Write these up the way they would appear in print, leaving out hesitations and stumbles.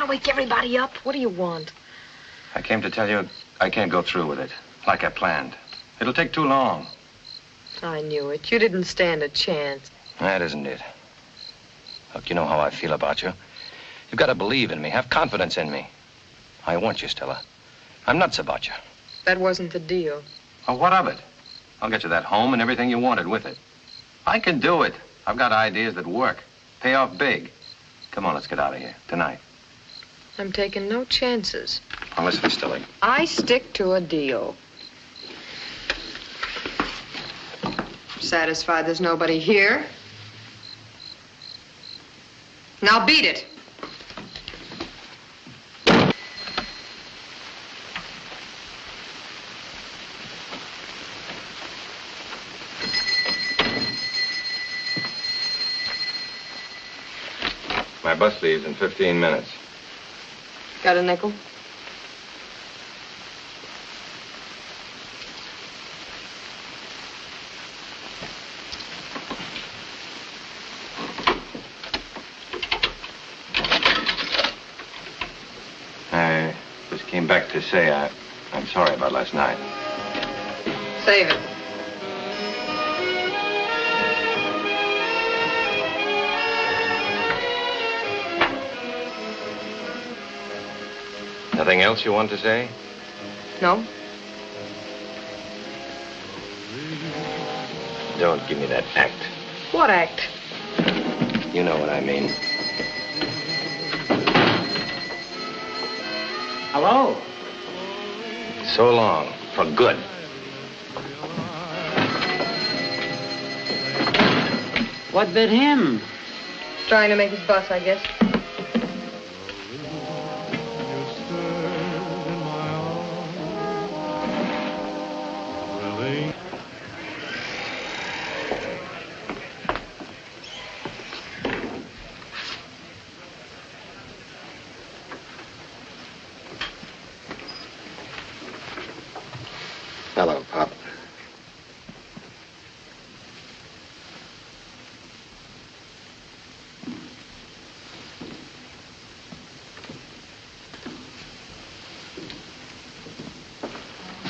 wake everybody up. What do you want? I came to tell you I can't go through with it, like I planned. It'll take too long. I knew it. You didn't stand a chance. That isn't it. Look, you know how I feel about you. You've got to believe in me, have confidence in me. I want you, Stella. I'm nuts about you. That wasn't the deal. Well, what of it? I'll get you that home and everything you wanted with it. I can do it. I've got ideas that work. Pay off big. Come on, let's get out of here. Tonight. I'm taking no chances. Now listen, Stella. I stick to a deal. Satisfied there's nobody here? Now beat it. My bus leaves in 15 minutes. Got a nickel? I just came back to say I'm sorry about last night. Save it. Nothing else you want to say? No? Don't give me that act. What act? You know what I mean. Hello? So long. For good. What bit him? Trying to make his bus, I guess. Hello, Pop.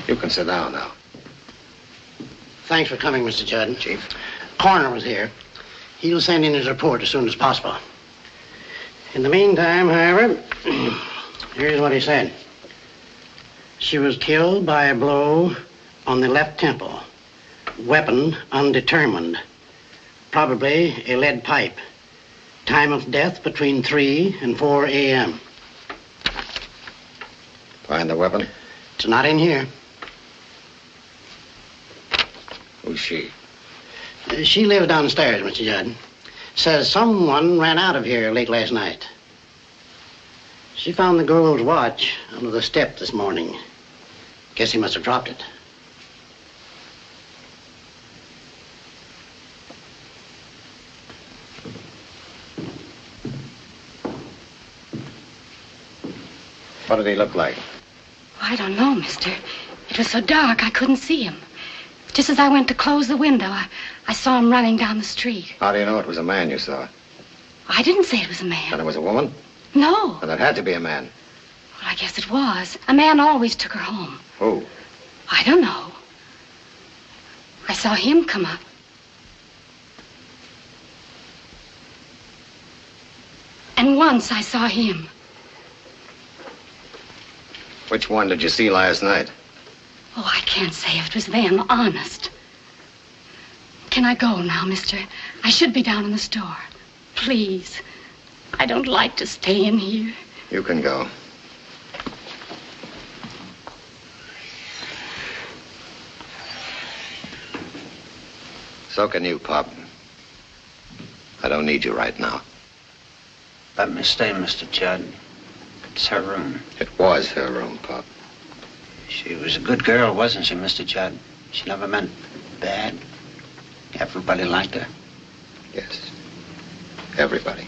You can sit down now. Thanks for coming, Mr. Judd. Chief. Coroner was here. He'll send in his report as soon as possible. In the meantime, however, here's what he said. She was killed by a blow on the left temple. Weapon undetermined. Probably a lead pipe. Time of death between 3 and 4 a.m. Find the weapon? It's not in here. Who's she? She lives downstairs, Mr. Judd. Says someone ran out of here late last night. She found the girl's watch under the step this morning. Guess he must have dropped it. What did he look like? I don't know, mister. It was so dark I couldn't see him. Just as I went to close the window, I saw him running down the street. How do you know it was a man you saw? I didn't say it was a man. Then it was a woman? No. Then it had to be a man. Well, I guess it was. A man always took her home. Who? I don't know. I saw him come up. And once I saw him. Which one did you see last night? Oh, I can't say if it was them, honest. Can I go now, mister? I should be down in the store. Please. I don't like to stay in here. You can go. So can you, Pop. I don't need you right now. Let me stay, Mr. Judd. It's her room. It was her room, Pop. She was a good girl, wasn't she, Mr. Judd? She never meant bad. Everybody liked her. Yes. Everybody.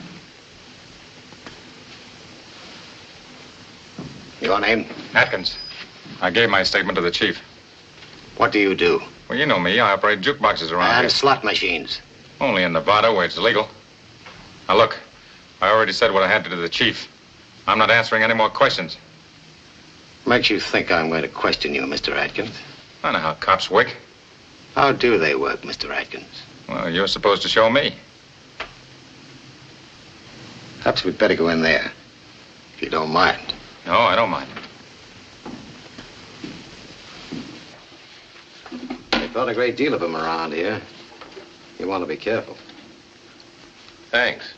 Your name? Atkins. I gave my statement to the chief. What do you do? Well, you know me. I operate jukeboxes around And here. slot machines. Only in Nevada, where it's legal. Now, look. I already said what I had to the chief. I'm not answering any more questions. Makes you think I'm going to question you, Mr. Atkins? I know how cops work. How do they work, Mr. Atkins? Well, you're supposed to show me. Perhaps we'd better go in there, if you don't mind. No, I don't mind. They've got a great deal of them around here. You want to be careful. Thanks.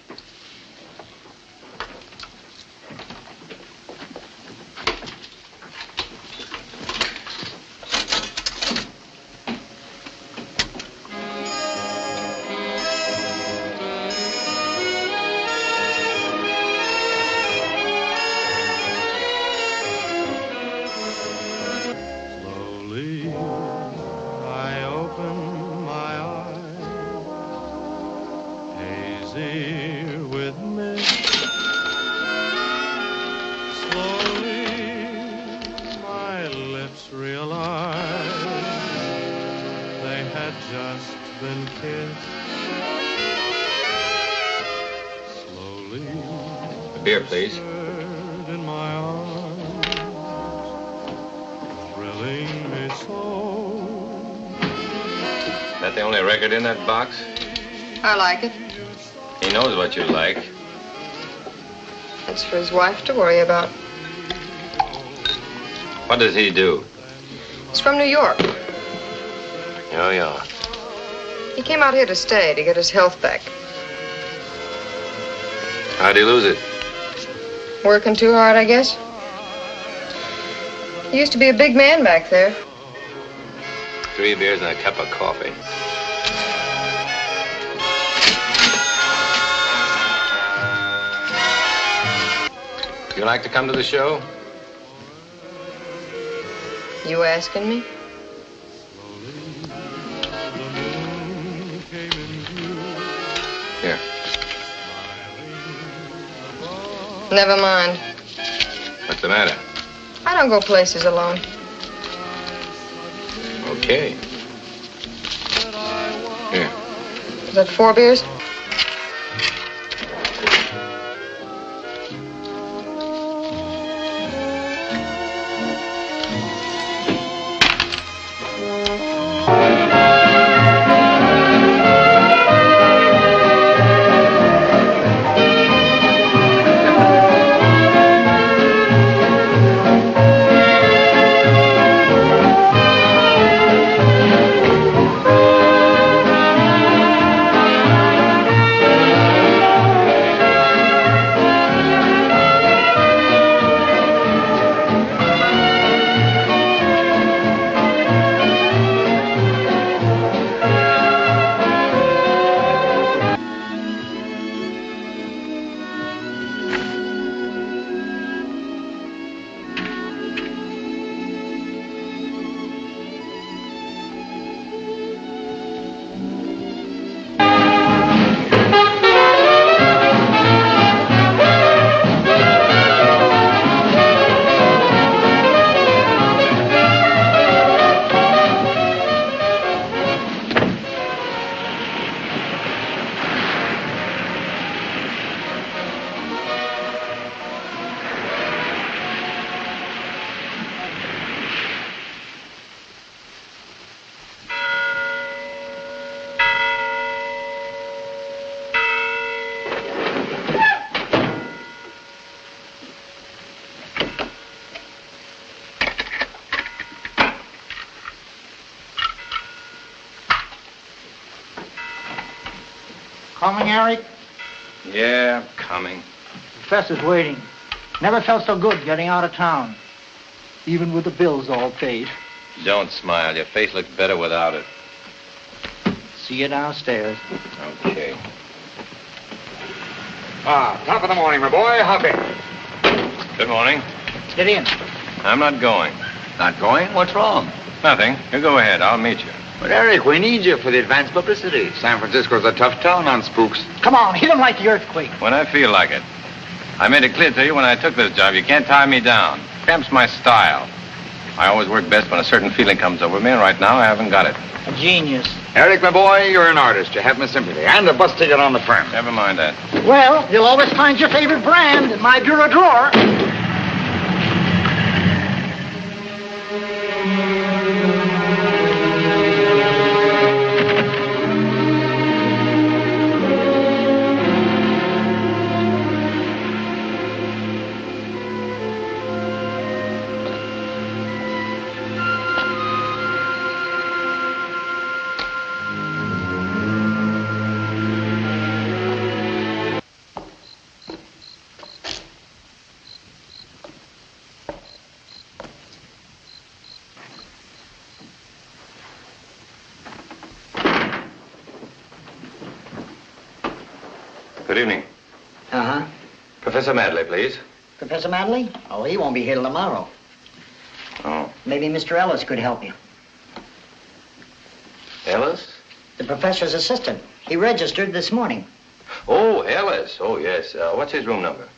Beer, please. In my arms, thrilling me so. That the only record in that box? I like it. He knows what you like. That's for his wife to worry about. What does he do? He's from New York. Oh, yeah. He came out here to stay, to get his health back. How'd he lose it? Working too hard, I guess. He used to be a big man back there. 3 beers and a cup of coffee. You like to come to the show? You asking me? Here. Never mind. What's the matter? I don't go places alone. Okay. Here. Is that 4 beers? Coming, Eric? Yeah, coming. Professor's waiting. Never felt so good getting out of town. Even with the bills all paid. Don't smile. Your face looks better without it. See you downstairs. Okay. Top of the morning, my boy. Hoppy. Good morning. Get in. I'm not going. Not going? What's wrong? Nothing. You go ahead. I'll meet you. But, Eric, we need you for the advance publicity. San Francisco's a tough town on spooks. Come on, hit him like the earthquake. When I feel like it. I made it clear to you when I took this job, you can't tie me down. Cramps my style. I always work best when a certain feeling comes over me, and right now I haven't got it. A genius. Eric, my boy, you're an artist. You have my sympathy. And a bus ticket on the firm. Never mind that. Well, you'll always find your favorite brand in my bureau drawer. Good evening. Uh-huh. Professor Madley, please. Professor Madley? Oh, he won't be here till tomorrow. Oh. Maybe Mr. Ellis could help you. Ellis? The professor's assistant. He registered this morning. Oh, Ellis. Oh, yes. What's his room number?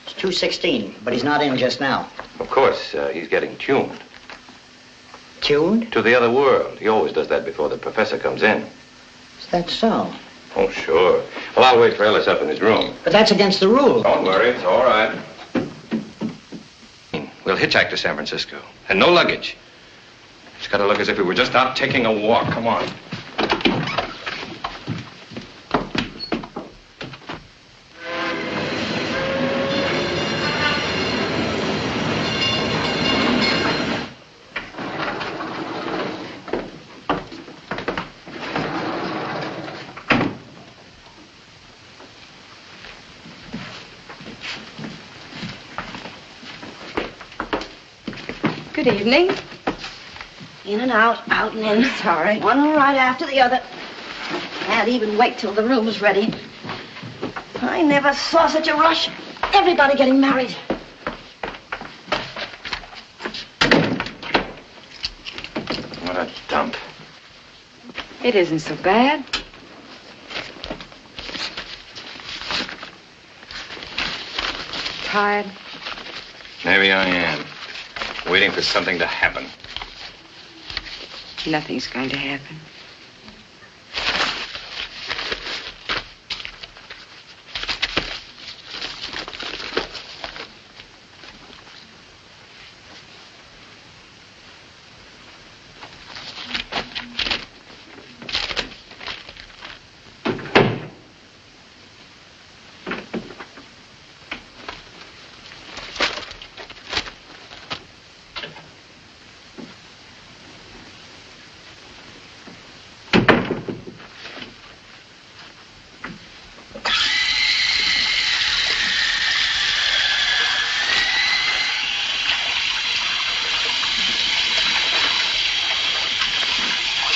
It's 216, but he's not in just now. Of course, he's getting tuned. Tuned? To the other world. He always does that before the professor comes in. Is that so? Oh, sure. Well, I'll wait for Ellis up in his room. But that's against the rules. Don't worry, it's all right. We'll hitchhike to San Francisco. And no luggage. It's got to look as if we were just out taking a walk. Come on. Good evening. In and out, out and in. Sorry. One right after the other. Can't even wait till the room's ready. I never saw such a rush. Everybody getting married. What a dump. It isn't so bad. Tired? Maybe I am. Waiting for something to happen. Nothing's going to happen.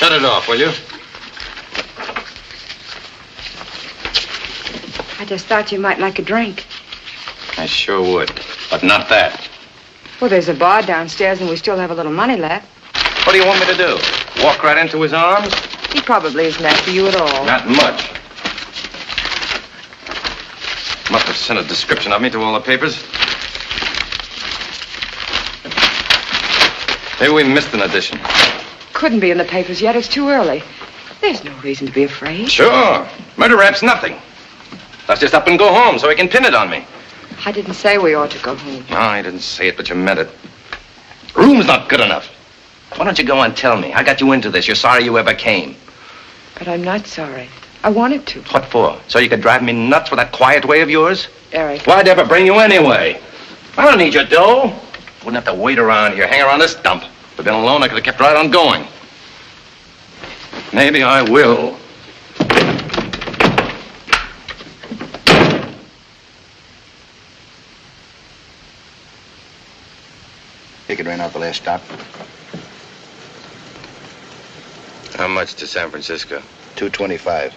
Shut it off, will you? I just thought you might like a drink. I sure would. But not that. Well, there's a bar downstairs and we still have a little money left. What do you want me to do? Walk right into his arms? He probably isn't after you at all. Not much. Must have sent a description of me to all the papers. Maybe we missed an edition. Couldn't be in the papers yet. It's too early. There's no reason to be afraid. Sure. Murder rap's nothing. Let's just up and go home so he can pin it on me. I didn't say we ought to go home. No, I didn't say it, but you meant it. Room's not good enough. Why don't you go and tell me? I got you into this. You're sorry you ever came. But I'm not sorry. I wanted to. What for? So you could drive me nuts with that quiet way of yours? Eric. Why'd I ever bring you anyway? I don't need your dough. Wouldn't have to wait around here, hang around this dump. If I'd been alone, I could have kept right on going. Maybe I will. Ticket ran out the last stop. How much to San Francisco? $225.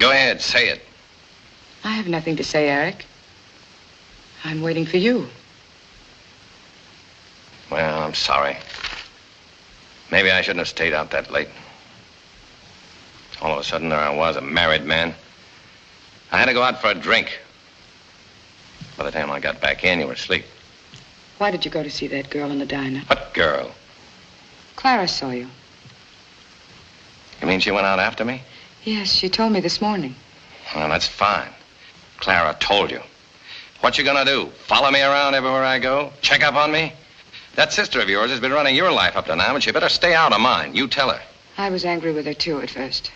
Go ahead, say it. I have nothing to say, Eric. I'm waiting for you. Well, I'm sorry. Maybe I shouldn't have stayed out that late. All of a sudden, there I was, a married man. I had to go out for a drink. By the time I got back in, you were asleep. Why did you go to see that girl in the diner? What girl? Clara saw you. You mean she went out after me? Yes, she told me this morning. Well, that's fine. Clara told you. What you gonna do? Follow me around everywhere I go? Check up on me? That sister of yours has been running your life up to now, but she better stay out of mine. You tell her. I was angry with her, too, at first.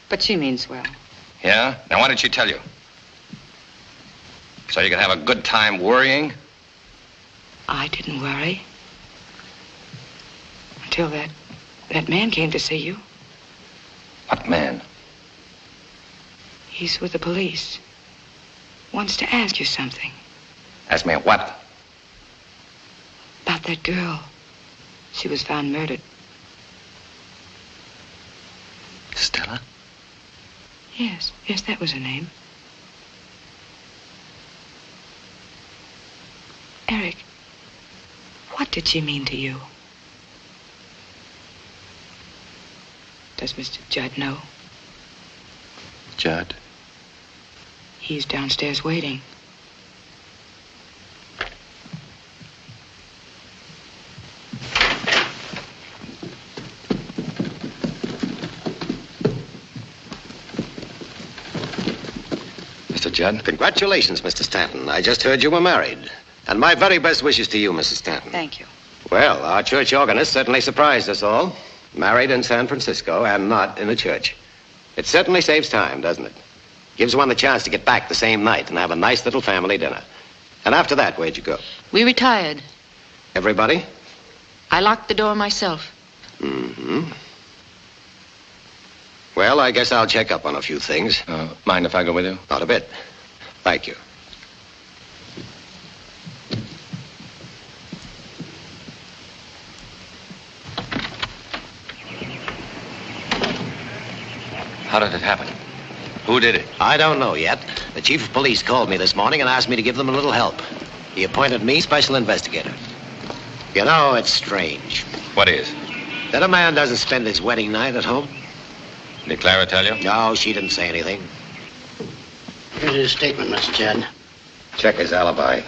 But she means well. Yeah? Now, why did she tell you? So you could have a good time worrying? I didn't worry. Until that man came to see you. What man? He's with the police. Wants to ask you something. Ask me what? About that girl. She was found murdered. Stella? Yes, that was her name. Eric, what did she mean to you? Does Mr. Judd know? Judd? He's downstairs waiting. Mr. Judd? Congratulations, Mr. Stanton. I just heard you were married. And my very best wishes to you, Mrs. Stanton. Thank you. Well, our church organist certainly surprised us all. Married in San Francisco and not in a church. It certainly saves time, doesn't it? Gives one the chance to get back the same night and have a nice little family dinner. And after that, where'd you go? We retired. Everybody? I locked the door myself. Mm-hmm. Well, I guess I'll check up on a few things. Mind if I go with you? Not a bit. Thank you. How did it happen? Who did it? I don't know yet. The chief of police called me this morning and asked me to give them a little help. He appointed me special investigator. You know, it's strange. What is? That a man doesn't spend his wedding night at home. Did Clara tell you? No, she didn't say anything. Here's his statement, Mr. Judd. Check his alibi.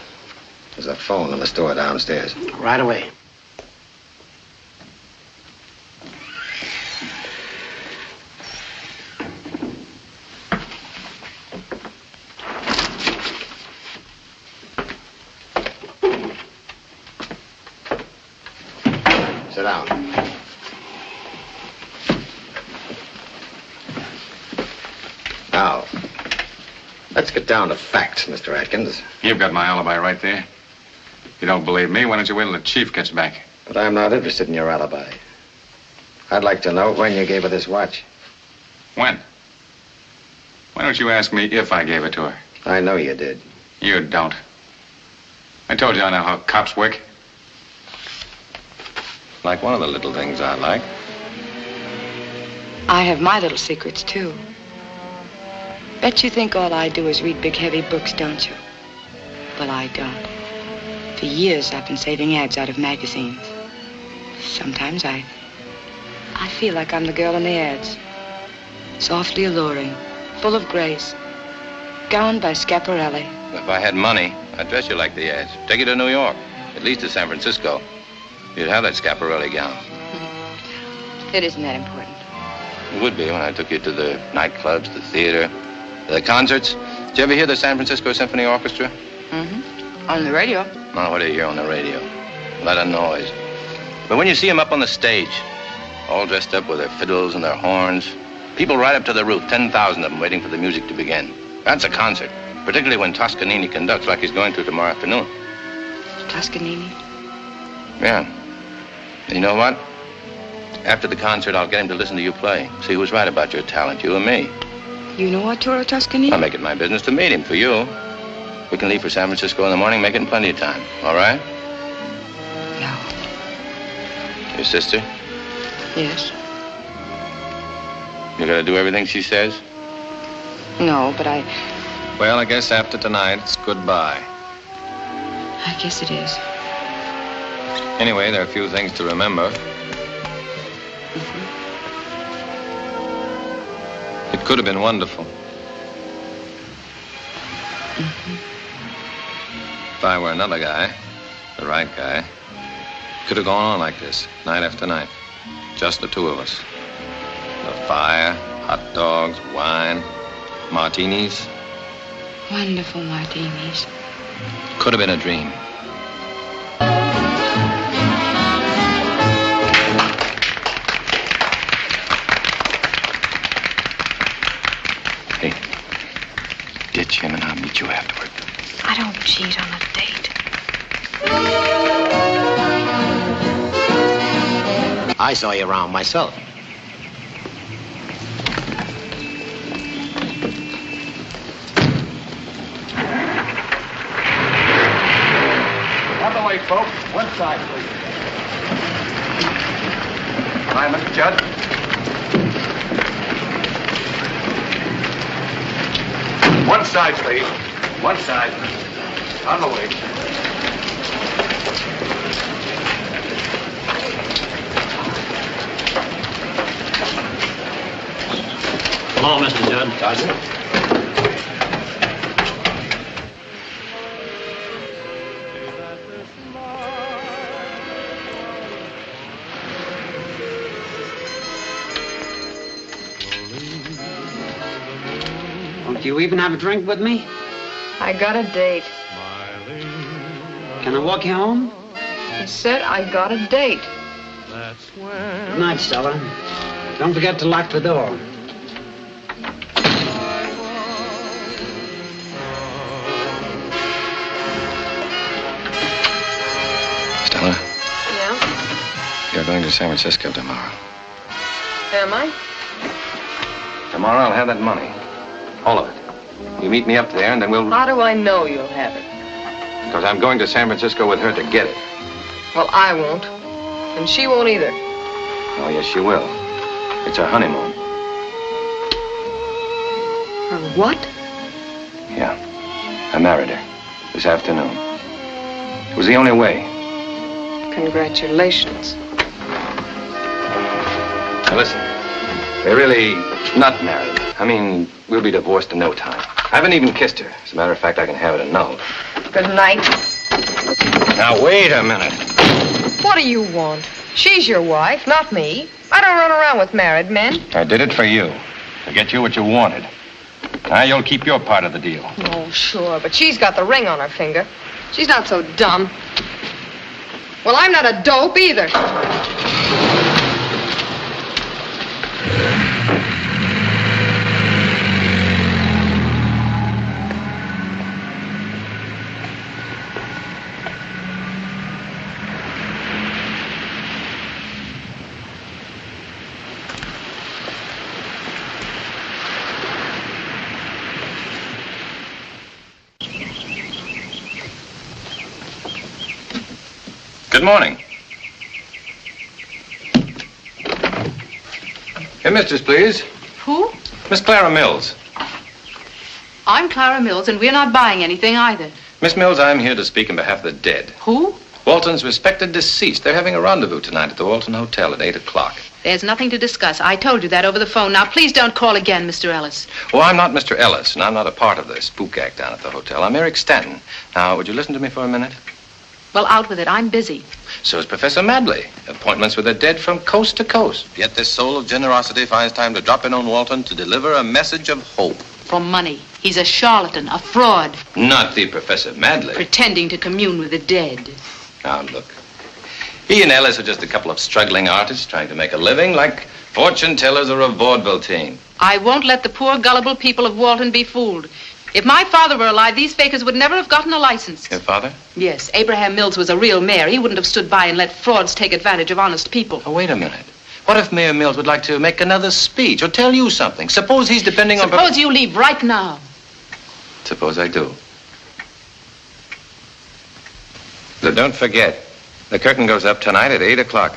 There's a phone in the store downstairs. Right away. Sit down. Now, let's get down to facts, Mr. Atkins. You've got my alibi right there. If you don't believe me, why don't you wait till the chief gets back? But I'm not interested in your alibi. I'd like to know when you gave her this watch. When? Why don't you ask me if I gave it to her? I know you did. You don't. I told you I know how cops work. Like one of the little things I like. I have my little secrets, too. Bet you think all I do is read big, heavy books, don't you? Well, I don't. For years, I've been saving ads out of magazines. Sometimes I feel like I'm the girl in the ads. Softly alluring, full of grace, gowned by Schiaparelli. If I had money, I'd dress you like the ads. Take you to New York, at least to San Francisco. You'd have that Schiaparelli gown. It isn't that important. It would be when I took you to the nightclubs, the theater, the concerts. Did you ever hear the San Francisco Symphony Orchestra? Mm-hmm. On the radio. No, what do you hear on the radio? A lot of noise. But when you see them up on the stage, all dressed up with their fiddles and their horns, people right up to the roof, 10,000 of them waiting for the music to begin. That's a concert, particularly when Toscanini conducts like he's going to tomorrow afternoon. Toscanini? Yeah. You know what? After the concert, I'll get him to listen to you play. See who's right about your talent, you or me. You know Arturo Toscanini? I'll make it my business to meet him for you. We can leave for San Francisco in the morning, make it in plenty of time. All right? No. Your sister? Yes. You gotta do everything she says? No, but Well, I guess after tonight, it's goodbye. I guess it is. Anyway, there are a few things to remember. It could have been wonderful. If I were another guy, the right guy, it could have gone on like this, night after night. Just the two of us. The fire, hot dogs, wine, martinis. Wonderful martinis. Could have been a dream. Hey, ditch him and I'll meet you afterward. I don't cheat on a date. I saw you around myself. On the way, folks. One side, please. Hi, Mr. Judd. One side, please. One side. On the way. Hello, Mr. Judd. Sergeant. Won't you even have a drink with me? I got a date. Can I walk you home? I said I got a date. Good night, Stella. Don't forget to lock the door. Stella, Yeah? you're going to San Francisco tomorrow. Am I? Tomorrow I'll have that money. All of it. You meet me up there and then we'll... How do I know you'll have it? Because I'm going to San Francisco with her to get it. Well, I won't. And she won't either. Oh, yes, she will. It's her honeymoon. What? Yeah. I married her this afternoon. It was the only way. Congratulations. Now, listen. They're really not married. I mean, we'll be divorced in no time. I haven't even kissed her. As a matter of fact, I can have it annulled. Good night. Now, wait a minute. What do you want? She's your wife, not me. I don't run around with married men. I did it for you. To get you what you wanted. Now, you'll keep your part of the deal. Oh, sure, but she's got the ring on her finger. She's not so dumb. Well, I'm not a dope either. Good morning. Your mistress, please. Who? Miss Clara Mills. I'm Clara Mills, and we're not buying anything either. Miss Mills, I'm here to speak on behalf of the dead. Who? Walton's respected deceased. They're having a rendezvous tonight at the Walton Hotel at 8 o'clock. There's nothing to discuss. I told you that over the phone. Now, please don't call again, Mr. Ellis. Oh, I'm not Mr. Ellis, and I'm not a part of the spook act down at the hotel. I'm Eric Stanton. Now, would you listen to me for a minute? Well, out with it. I'm busy. So is Professor Madley. Appointments with the dead from coast to coast. Yet this soul of generosity finds time to drop in on Walton to deliver a message of hope. For money. He's a charlatan, a fraud. Not the Professor Madley. Pretending to commune with the dead. Now, look. He and Ellis are just a couple of struggling artists trying to make a living like fortune tellers or a vaudeville team. I won't let the poor, gullible people of Walton be fooled. If my father were alive, these fakers would never have gotten a license. Your father? Yes, Abraham Mills was a real mayor. He wouldn't have stood by and let frauds take advantage of honest people. Oh, wait a minute. What if Mayor Mills would like to make another speech or tell you something? Suppose he's depending on... Suppose you leave right now. Suppose I do. So don't forget, the curtain goes up tonight at 8 o'clock.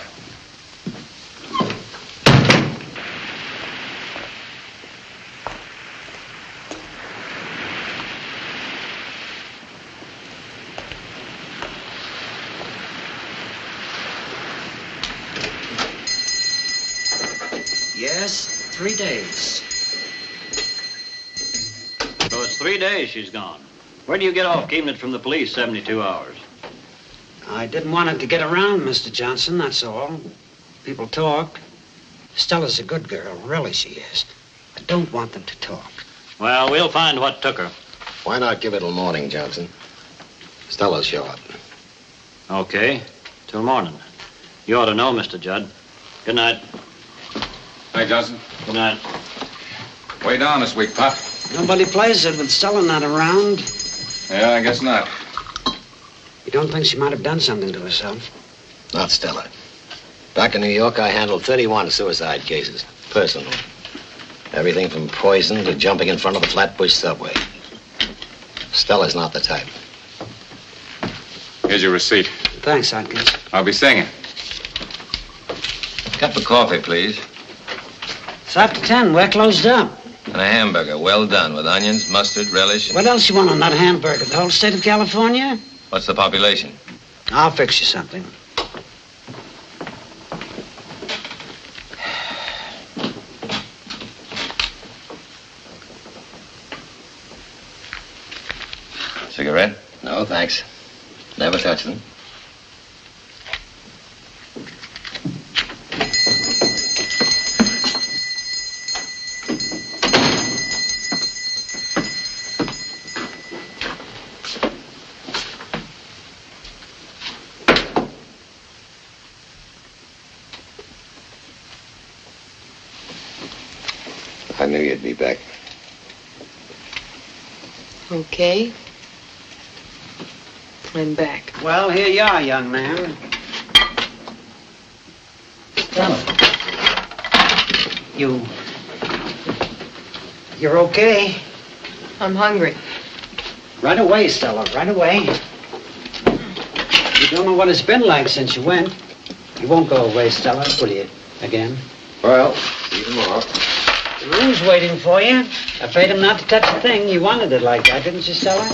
Yes, 3 days. So it's 3 days she's gone. Where do you get off keeping it from the police 72 hours? I didn't want it to get around, Mr. Johnson, that's all. People talk. Stella's a good girl, really she is. I don't want them to talk. Well, we'll find what took her. Why not give it till morning, Johnson? Stella's short. Okay, till morning. You ought to know, Mr. Judd. Good night. Hey, Johnson. Good night. Way down this week, Pop. Nobody plays it with Stella not around. Yeah, I guess not. You don't think she might have done something to herself? Not Stella. Back in New York, I handled 31 suicide cases, personally. Everything from poison to jumping in front of the Flatbush subway. Stella's not the type. Here's your receipt. Thanks, Atkins. I'll be singing. Cup of coffee, please. It's after 10. We're closed up. And a hamburger, well done, with onions, mustard, relish. What else you want on that hamburger? The whole state of California? What's the population? I'll fix you something. Cigarette? No, thanks. Never touch them. I knew you'd be back. Okay. I'm back. Well, here you are, young man. Stella. You're okay? I'm hungry. Right away, Stella, right away. You don't know what it's been like since you went. You won't go away, Stella, will you? Again? Well, even more. The room's waiting for you. I paid him not to touch a thing. You wanted it like that, didn't you, Stella?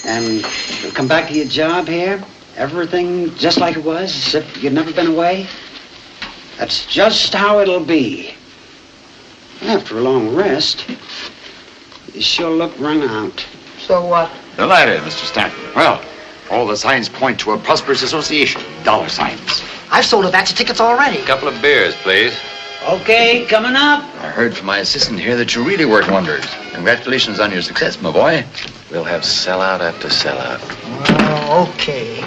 And you'll come back to your job here? Everything just like it was, as if you'd never been away? That's just how it'll be. After a long rest, you sure look run out. So what? Delighted, Mr. Stanton. Well, all the signs point to a prosperous association. Dollar signs. I've sold a batch of tickets already. A couple of beers, please. Okay, coming up. I heard from my assistant here that you really worked wonders. Congratulations on your success, my boy. We'll have sellout after sellout. Oh, okay.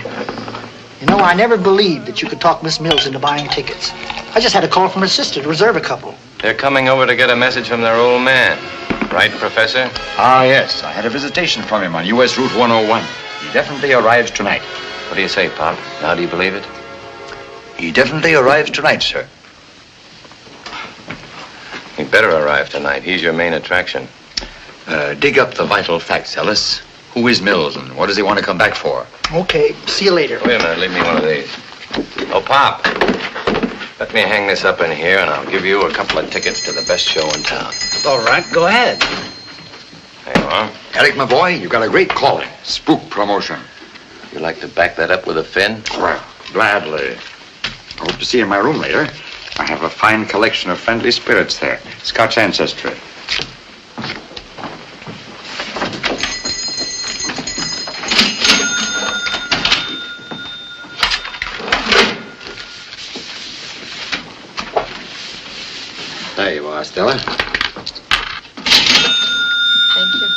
You know, I never believed that you could talk Miss Mills into buying tickets. I just had a call from her sister to reserve a couple. They're coming over to get a message from their old man. Right, Professor? Ah, yes. I had a visitation from him on U.S. Route 101. He definitely arrives tonight. What do you say, Pop? Now do you believe it? He definitely arrives tonight, sir. He'd better arrive tonight. He's your main attraction. Dig up the vital facts, Ellis. Who is Mills and what does he want to come back for? Okay, see you later. Wait a minute, leave me one of these. Oh, Pop, let me hang this up in here and I'll give you a couple of tickets to the best show in town. All right, go ahead. There you are. Eric, my boy, you've got a great calling. Spook promotion. You like to back that up with a fin? Well, gladly. I hope to see you in my room later. I have a fine collection of friendly spirits there. Scotch ancestry. There you are, Stella. Thank you.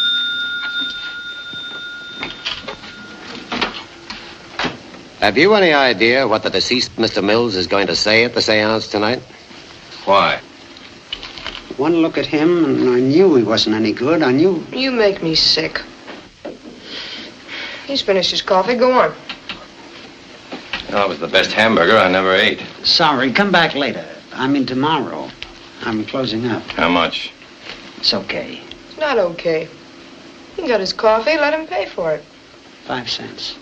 Have you any idea what the deceased Mr. Mills is going to say at the seance tonight? Why? One look at him, and I knew he wasn't any good. I knew. You make me sick. He's finished his coffee. Go on. Oh, it was the best hamburger I never ate. Sorry, come back later. I mean tomorrow. I'm closing up. How much? It's okay. It's not okay. He got his coffee. Let him pay for it. 5 cents.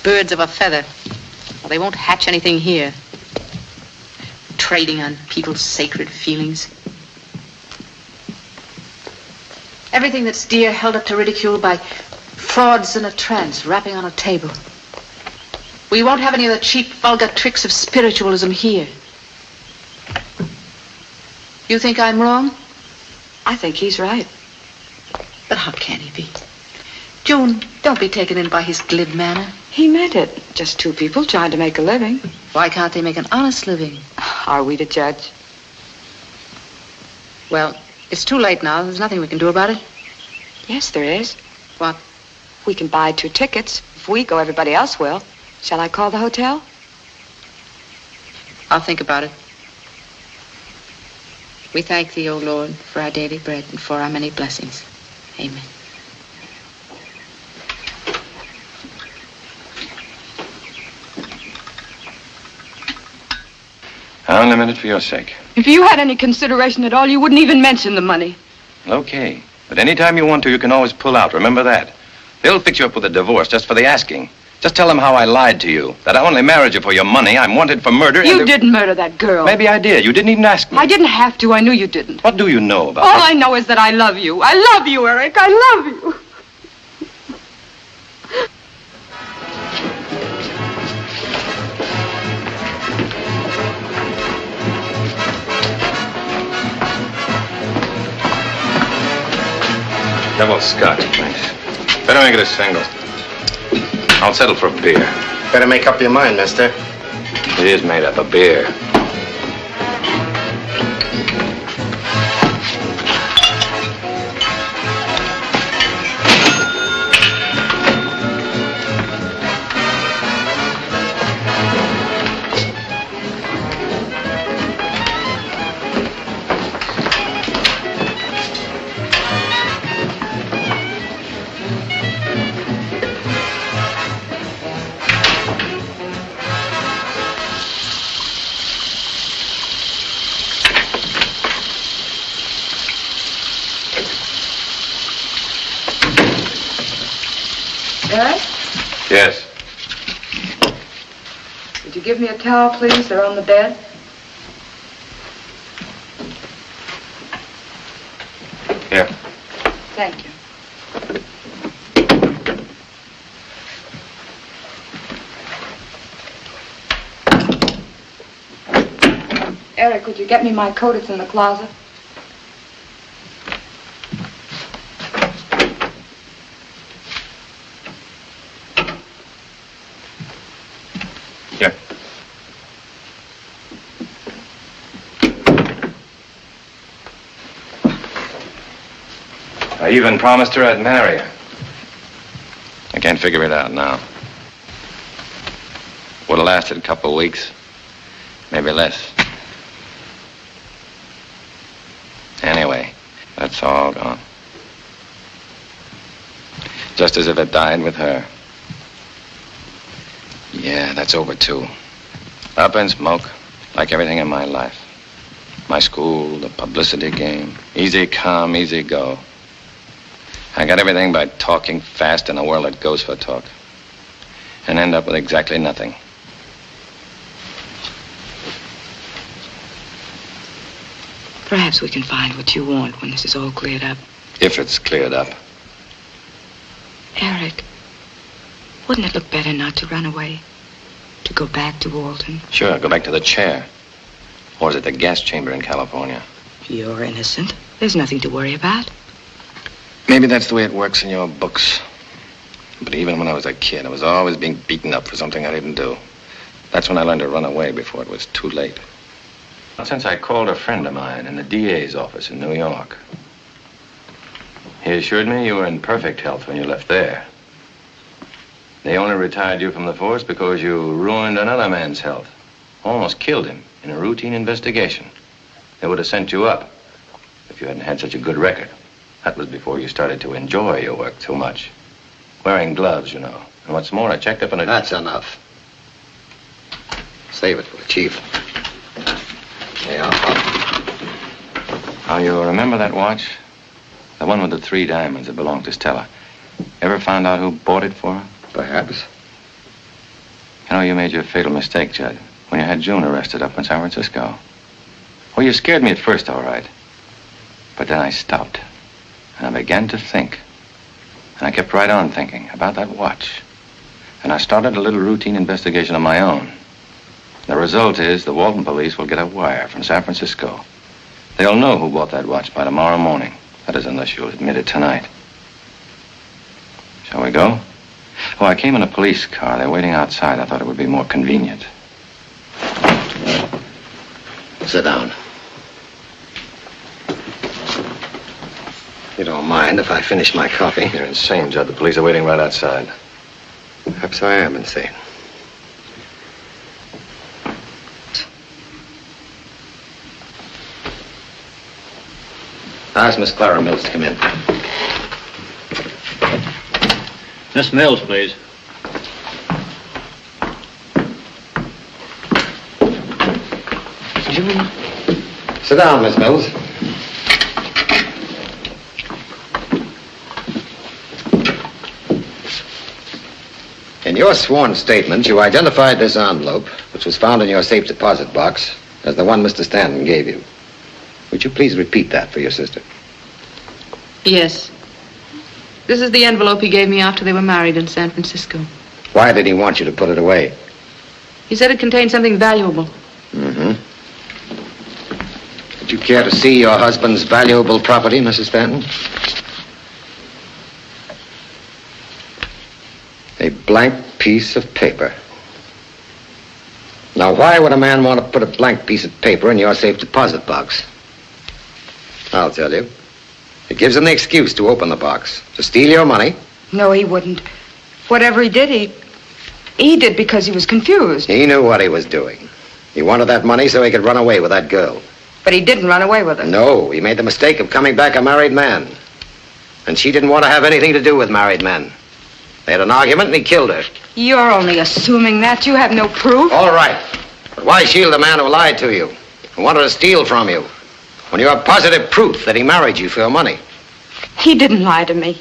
Birds of a feather. Well, they won't hatch anything here. Trading on people's sacred feelings. Everything that's dear held up to ridicule by frauds in a trance, rapping on a table. We won't have any of the cheap, vulgar tricks of spiritualism here. You think I'm wrong? I think he's right. But how can he be? June, don't be taken in by his glib manner. He meant it. Just two people trying to make a living. Why can't they make an honest living? Are we to judge? Well, it's too late now. There's nothing we can do about it. Yes, there is. What? We can buy 2 tickets. If we go, everybody else will. Shall I call the hotel? I'll think about it. We thank thee, O Lord, for our daily bread and for our many blessings. Amen. Only a minute for your sake. If you had any consideration at all, you wouldn't even mention the money. Okay. But anytime you want to, you can always pull out. Remember that. They'll fix you up with a divorce just for the asking. Just tell them how I lied to you. That I only married you for your money. I'm wanted for murder. You didn't murder that girl. Maybe I did. You didn't even ask me. I didn't have to. I knew you didn't. What do you know about All her? I know is that I love you. I love you, Eric. I love you. Double scotch, thanks. Better make it a single. I'll settle for a beer. Better make up your mind, mister. It is made up of beer. Eric? Yes. Would you give me a towel, please? They're on the bed. Here. Thank you. Eric, would you get me my coat? It's in the closet. Here. I even promised her I'd marry her. I can't figure it out now. Would have lasted a couple of weeks, maybe less. Anyway, that's all gone. Just as if it died with her. Yeah, that's over too. Up in smoke, like everything in my life. My school, the publicity game. Easy come, easy go. I got everything by talking fast in a world that goes for talk. And end up with exactly nothing. Perhaps we can find what you want when this is all cleared up. If it's cleared up. Eric, wouldn't it look better not to run away? To go back to Walton? Sure, go back to the chair. Or is it the gas chamber in California? You're innocent. There's nothing to worry about. Maybe that's the way it works in your books. But even when I was a kid, I was always being beaten up for something I didn't do. That's when I learned to run away before it was too late. Since I called a friend of mine in the DA's office in New York. He assured me you were in perfect health when you left there. They only retired you from the force because you ruined another man's health. Almost killed him in a routine investigation. They would have sent you up if you hadn't had such a good record. That was before you started to enjoy your work too much. Wearing gloves, you know. And what's more, I checked up on it. That's enough. Save it for the chief. Yeah. Now, you remember that watch? The one with the 3 diamonds that belonged to Stella. Ever found out who bought it for her? Perhaps. You know, you made your fatal mistake, Judd, when you had June arrested up in San Francisco. Well, you scared me at first, all right. But then I stopped, and I began to think. And I kept right on thinking about that watch. And I started a little routine investigation of my own. The result is the Walton police will get a wire from San Francisco. They'll know who bought that watch by tomorrow morning. That is, unless you'll admit it tonight. Shall we go? Oh, I came in a police car. They're waiting outside. I thought it would be more convenient. Sit down. You don't mind if I finish my coffee? You're insane, Judd. The police are waiting right outside. Perhaps I am insane. Ask Miss Clara Mills to come in. Miss Mills, please. Sit down, Miss Mills. In your sworn statement, you identified this envelope, which was found in your safe deposit box, as the one Mr. Stanton gave you. Would you please repeat that for your sister? Yes. This is the envelope he gave me after they were married in San Francisco. Why did he want you to put it away? He said it contained something valuable. Mm-hmm. Would you care to see your husband's valuable property, Mrs. Stanton? A blank piece of paper. Now, why would a man want to put a blank piece of paper in your safe deposit box? I'll tell you. It gives him the excuse to open the box, to steal your money. No, he wouldn't. Whatever he did, he did because he was confused. He knew what he was doing. He wanted that money so he could run away with that girl. But he didn't run away with her. No, he made the mistake of coming back a married man. And she didn't want to have anything to do with married men. They had an argument and he killed her. You're only assuming that. You have no proof. All right. But why shield a man who lied to you, who wanted to steal from you, when you have positive proof that he married you for your money? He didn't lie to me.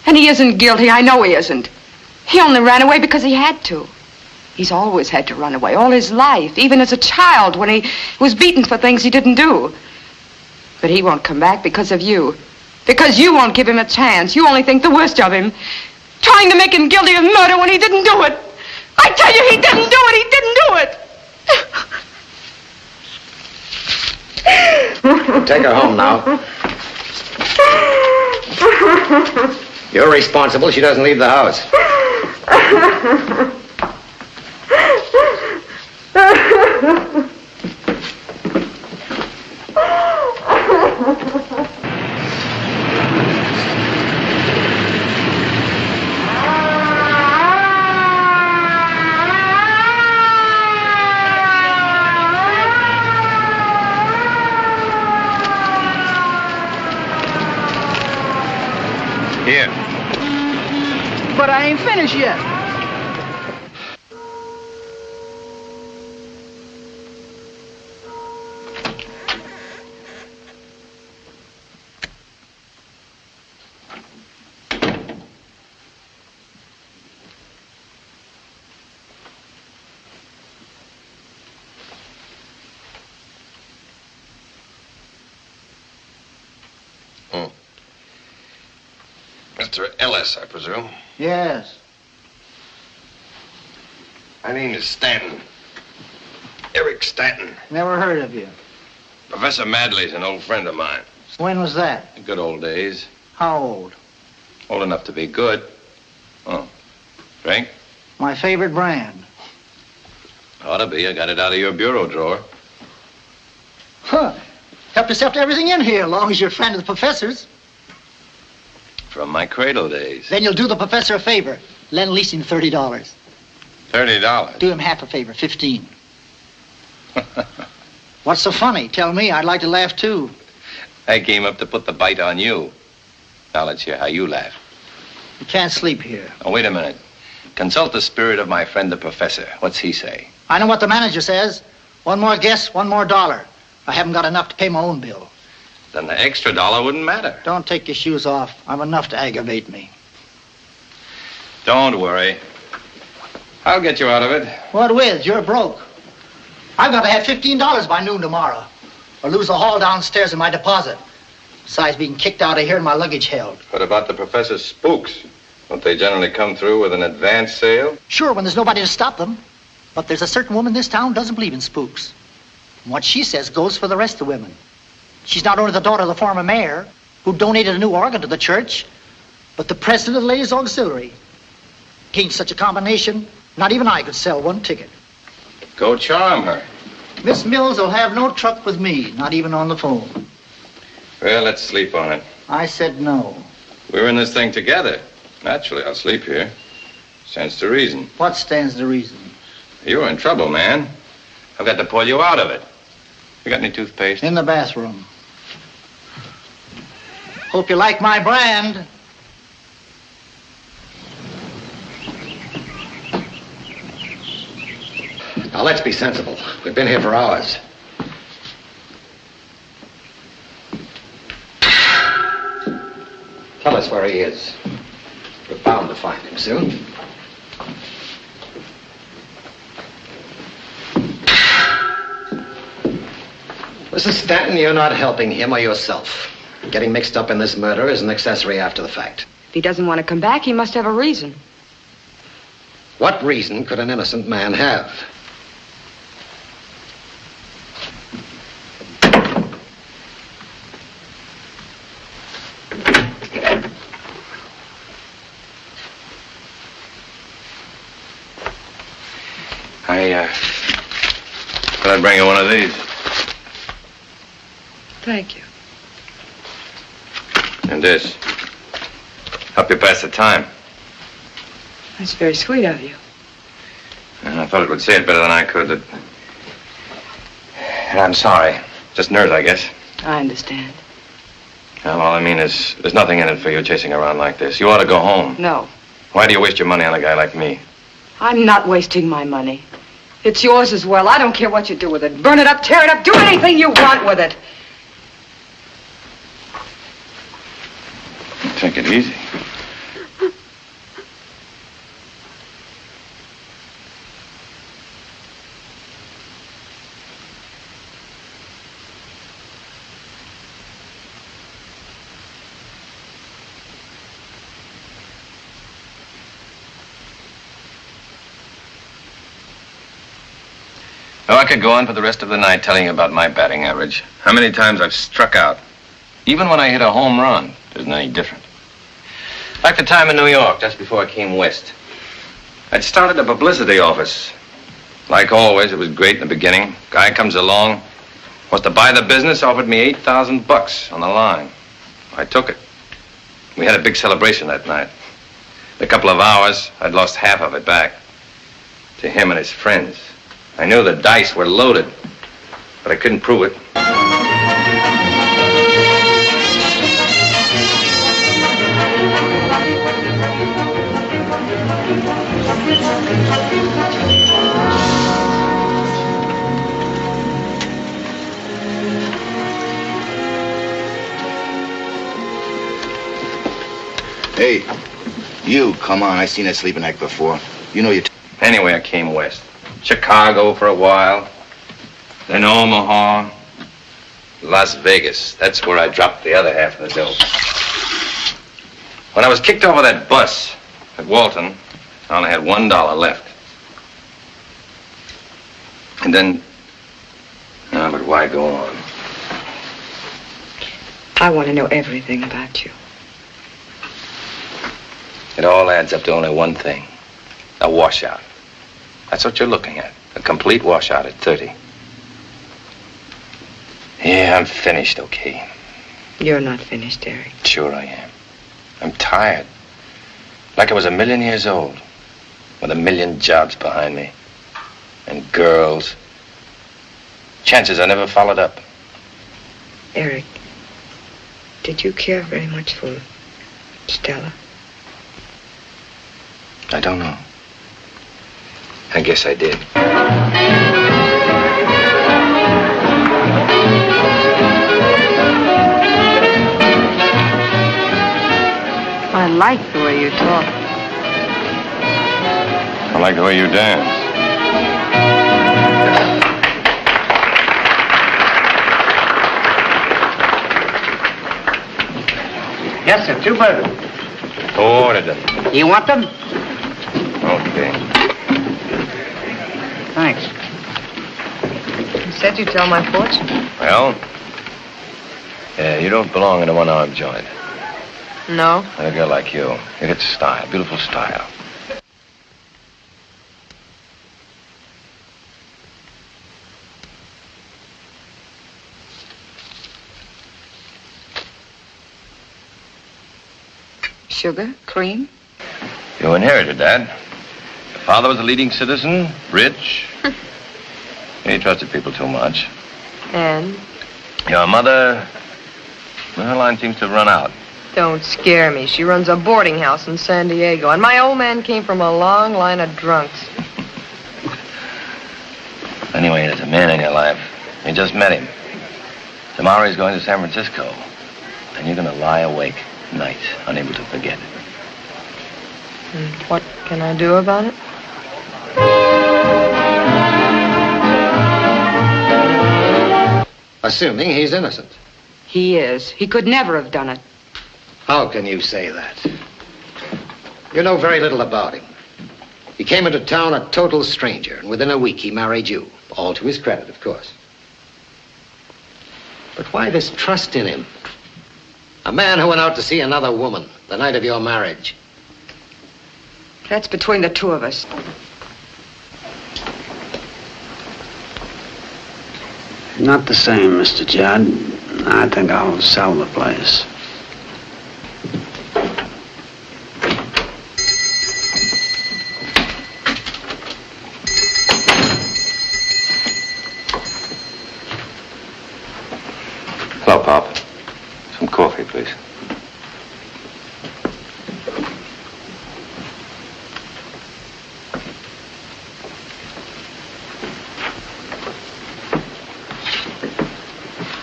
And he isn't guilty. I know he isn't. He only ran away because he had to. He's always had to run away, all his life, even as a child when he was beaten for things he didn't do. But he won't come back because of you. Because you won't give him a chance. You only think the worst of him. Trying to make him guilty of murder when he didn't do it. I tell you, he didn't do it. He didn't do it. Take her home now. You're responsible. She doesn't leave the house. Here. But I ain't finished yet. Mr. Ellis, I presume. Yes. My name is Stanton. Eric Stanton. Never heard of you. Professor Madley's an old friend of mine. When was that? The good old days. How old? Old enough to be good. Oh. Drink? My favorite brand. Ought to be. I got it out of your bureau drawer. Huh. Help yourself to everything in here, as long as you're a friend of the professor's. From my cradle days. Then you'll do the professor a favor. Lend lease him $30. $30? Do him half a favor, 15. What's so funny? Tell me. I'd like to laugh, too. I came up to put the bite on you. Now let's hear how you laugh. You can't sleep here. Oh, wait a minute. Consult the spirit of my friend the professor. What's he say? I know what the manager says. One more guess, $1 more. I haven't got enough to pay my own bill. Then the extra $1 wouldn't matter. Don't take your shoes off. I'm enough to aggravate me. Don't worry. I'll get you out of it. What with? You're broke. I've got to have $15 by noon tomorrow, or lose the haul downstairs in my deposit. Besides being kicked out of here and my luggage held. What about the professor's spooks? Don't they generally come through with an advance sale? Sure, when there's nobody to stop them. But there's a certain woman in this town who doesn't believe in spooks. And what she says goes for the rest of the women. She's not only the daughter of the former mayor, who donated a new organ to the church, but the president of the Ladies' Auxiliary. Against such a combination, not even I could sell one ticket. Go charm her. Miss Mills will have no truck with me, not even on the phone. Well, let's sleep on it. I said no. We're in this thing together. Naturally, I'll sleep here. Stands to reason. What stands to reason? You're in trouble, man. I've got to pull you out of it. You got any toothpaste? In the bathroom. Hope you like my brand. Now, let's be sensible. We've been here for hours. Tell us where he is. We're bound to find him soon. Mrs. Stanton, you're not helping him or yourself. Getting mixed up in this murder is an accessory after the fact. If he doesn't want to come back, he must have a reason. What reason could an innocent man have? Thought I'd bring you one of these. Thank you. And this. Help you pass the time. That's very sweet of you. And I thought it would say it better than I could. And I'm sorry. Just nerves, I guess. I understand. Well, all I mean is, there's nothing in it for you chasing around like this. You ought to go home. No. Why do you waste your money on a guy like me? I'm not wasting my money. It's yours as well. I don't care what you do with it. Burn it up, tear it up, do anything you want with it. Take it easy. Oh, I could go on for the rest of the night telling you about my batting average. How many times I've struck out. Even when I hit a home run, it isn't any different. Like the time in New York, just before I came west. I'd started a publicity office. Like always, it was great in the beginning. Guy comes along, wants to buy the business, offered me $8,000 on the line. I took it. We had a big celebration that night. In a couple of hours, I'd lost half of it back to him and his friends. I knew the dice were loaded, but I couldn't prove it. Hey, you, come on. I seen that sleeping act before. You know you... Anyway, I came west. Chicago for a while, then Omaha, Las Vegas. That's where I dropped the other half of the dough. When I was kicked off of that bus at Walton, I only had $1 left. And then, but why go on? I want to know everything about you. It all adds up to only one thing, a washout. That's what you're looking at, a complete washout at 30. Yeah, I'm finished, okay? You're not finished, Eric. Sure I am. I'm tired. Like I was 1,000,000 years old, with 1,000,000 jobs behind me. And girls. Chances I never followed up. Eric, did you care very much for Stella? I don't know. I guess I did. I like the way you talk. I like the way you dance. Yes, sir. 2 burgers. Who ordered them? You want them? Okay. Thanks. You said you'd tell my fortune. Well, you don't belong in a one-armed joint. No. Not a girl like you. You get style, beautiful style. Sugar? Cream? You inherited that. Your father was a leading citizen, rich. He trusted people too much. And? Your mother, well, her line seems to have run out. Don't scare me. She runs a boarding house in San Diego, and my old man came from a long line of drunks. Anyway, there's a man in your life. You just met him. Tomorrow he's going to San Francisco. And you're going to lie awake nights, unable to forget. And what can I do about it? Assuming he's innocent. He is. He could never have done it. How can you say that? You know very little about him. He came into town a total stranger, and within a week he married you. All to his credit, of course. But why this trust in him? A man who went out to see another woman the night of your marriage. That's between the two of us. Not the same, Mr. Judd. I think I'll sell the place. Hello, Pop. Some coffee, please.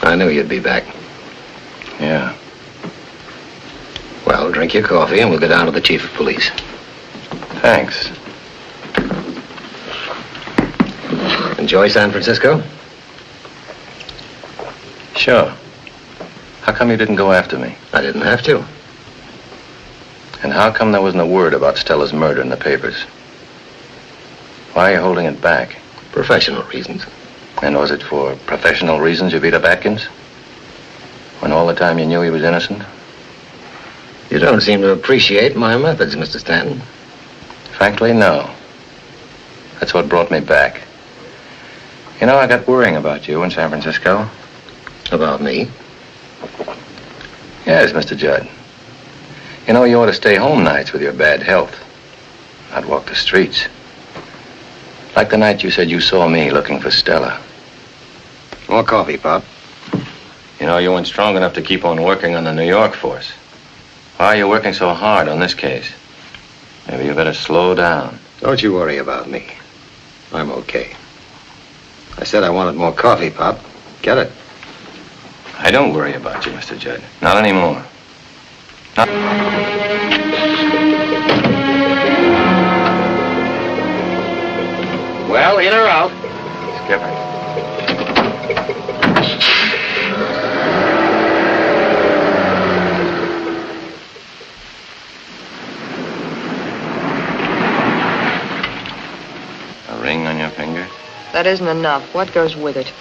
I knew you'd be back. Yeah. Well, drink your coffee and we'll go down to the chief of police. Thanks. Enjoy San Francisco? Sure. How come you didn't go after me? I didn't have to. And how come there wasn't a word about Stella's murder in the papers? Why are you holding it back? Professional reasons. And was it for professional reasons you beat up Atkins? When all the time you knew he was innocent? You don't seem to appreciate my methods, Mr. Stanton. Frankly, no. That's what brought me back. You know, I got worrying about you in San Francisco. About me? Yes, Mr. Judd. You know, you ought to stay home nights with your bad health. Not walk the streets. Like the night you said you saw me looking for Stella. More coffee, Pop. You know, you weren't strong enough to keep on working on the New York force. Why are you working so hard on this case? Maybe you better slow down. Don't you worry about me. I'm okay. I said I wanted more coffee, Pop. Get it? I don't worry about you, Mr. Judd. Not anymore. Not... Well, in or out? Skipper. A ring on your finger? That isn't enough. What goes with it?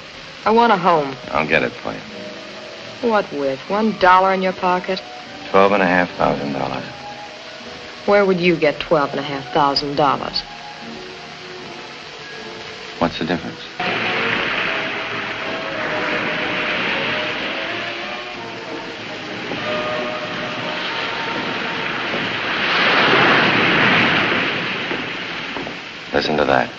I want a home. I'll get it for you. What with? $1 in your pocket? $12,500. Where would you get $12,500? What's the difference? Listen to that.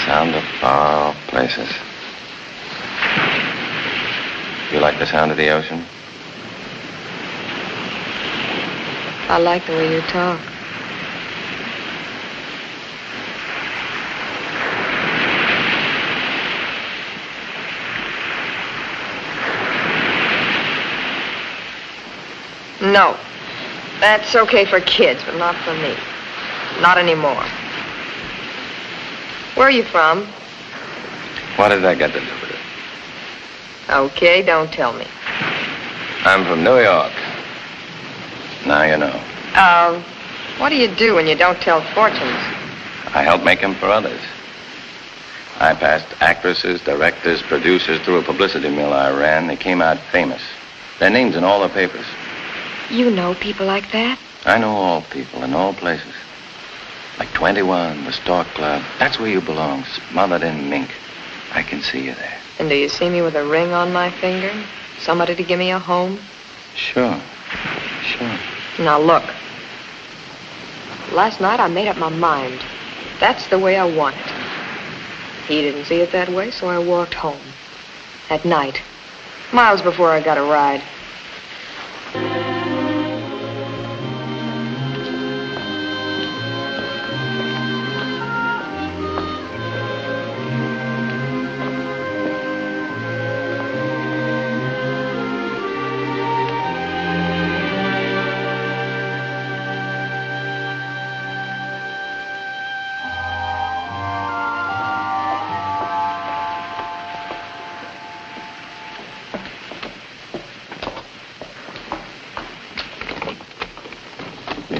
Sound of far off places. You like the sound of the ocean? I like the way you talk. No. That's okay for kids, but not for me. Not anymore. Where are you from? What has that got to do with it? Okay, don't tell me. I'm from New York. Now you know. What do you do when you don't tell fortunes? I help make them for others. I passed actresses, directors, producers through a publicity mill I ran. They came out famous. Their names in all the papers. You know people like that? I know all people in all places. Like 21, the Stork Club. That's where you belong, smothered in mink. I can see you there. And do you see me with a ring on my finger? Somebody to give me a home? Sure. Sure. Now look. Last night I made up my mind. That's the way I want it. He didn't see it that way, so I walked home. At night. Miles before I got a ride.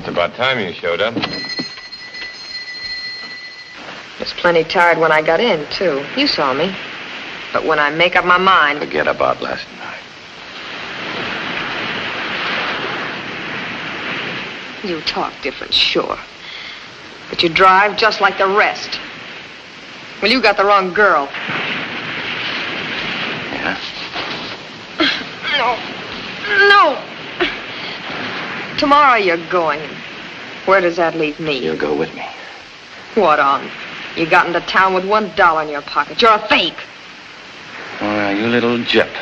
About time you showed up. Was plenty tired when I got in, too. You saw me. But when I make up my mind... Forget about last night. You talk different, sure. But you drive just like the rest. Well, you got the wrong girl. Yeah? No. Tomorrow you're going. Where does that leave me? You'll go with me. What on? You got into town with $1 in your pocket. You're a fake. Oh, you little gyp.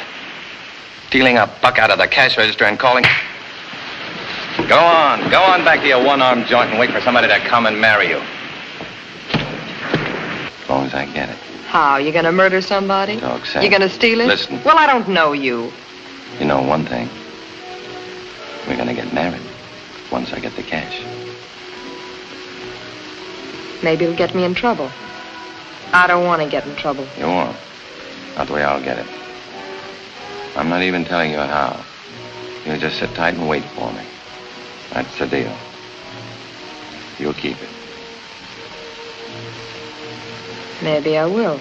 Stealing a buck out of the cash register and calling... Go on back to your one-armed joint and wait for somebody to come and marry you. As long as I get it. How? You gonna murder somebody? Dog Sam. You gonna steal it? Listen. Well, I don't know you. You know one thing. We're gonna get married once I get the cash. Maybe it'll get me in trouble. I don't want to get in trouble. You won't. Not the way I'll get it. I'm not even telling you how. You'll just sit tight and wait for me. That's the deal. You'll keep it. Maybe I will.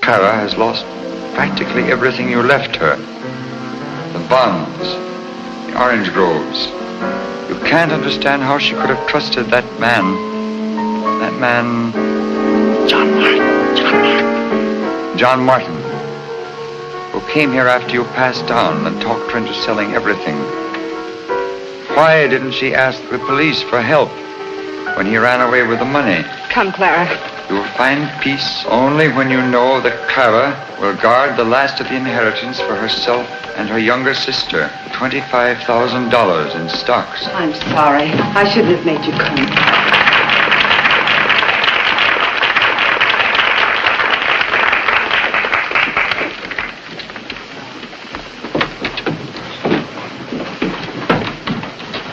Clara has lost practically everything you left her. The bonds, the orange groves. You can't understand how she could have trusted that man. That man... John Martin, who came here after you passed down and talked her into selling everything. Why didn't she ask the police for help when he ran away with the money? Come, Clara. You will find peace only when you know that Clara will guard the last of the inheritance for herself and her younger sister. $25,000 in stocks. I'm sorry. I shouldn't have made you come.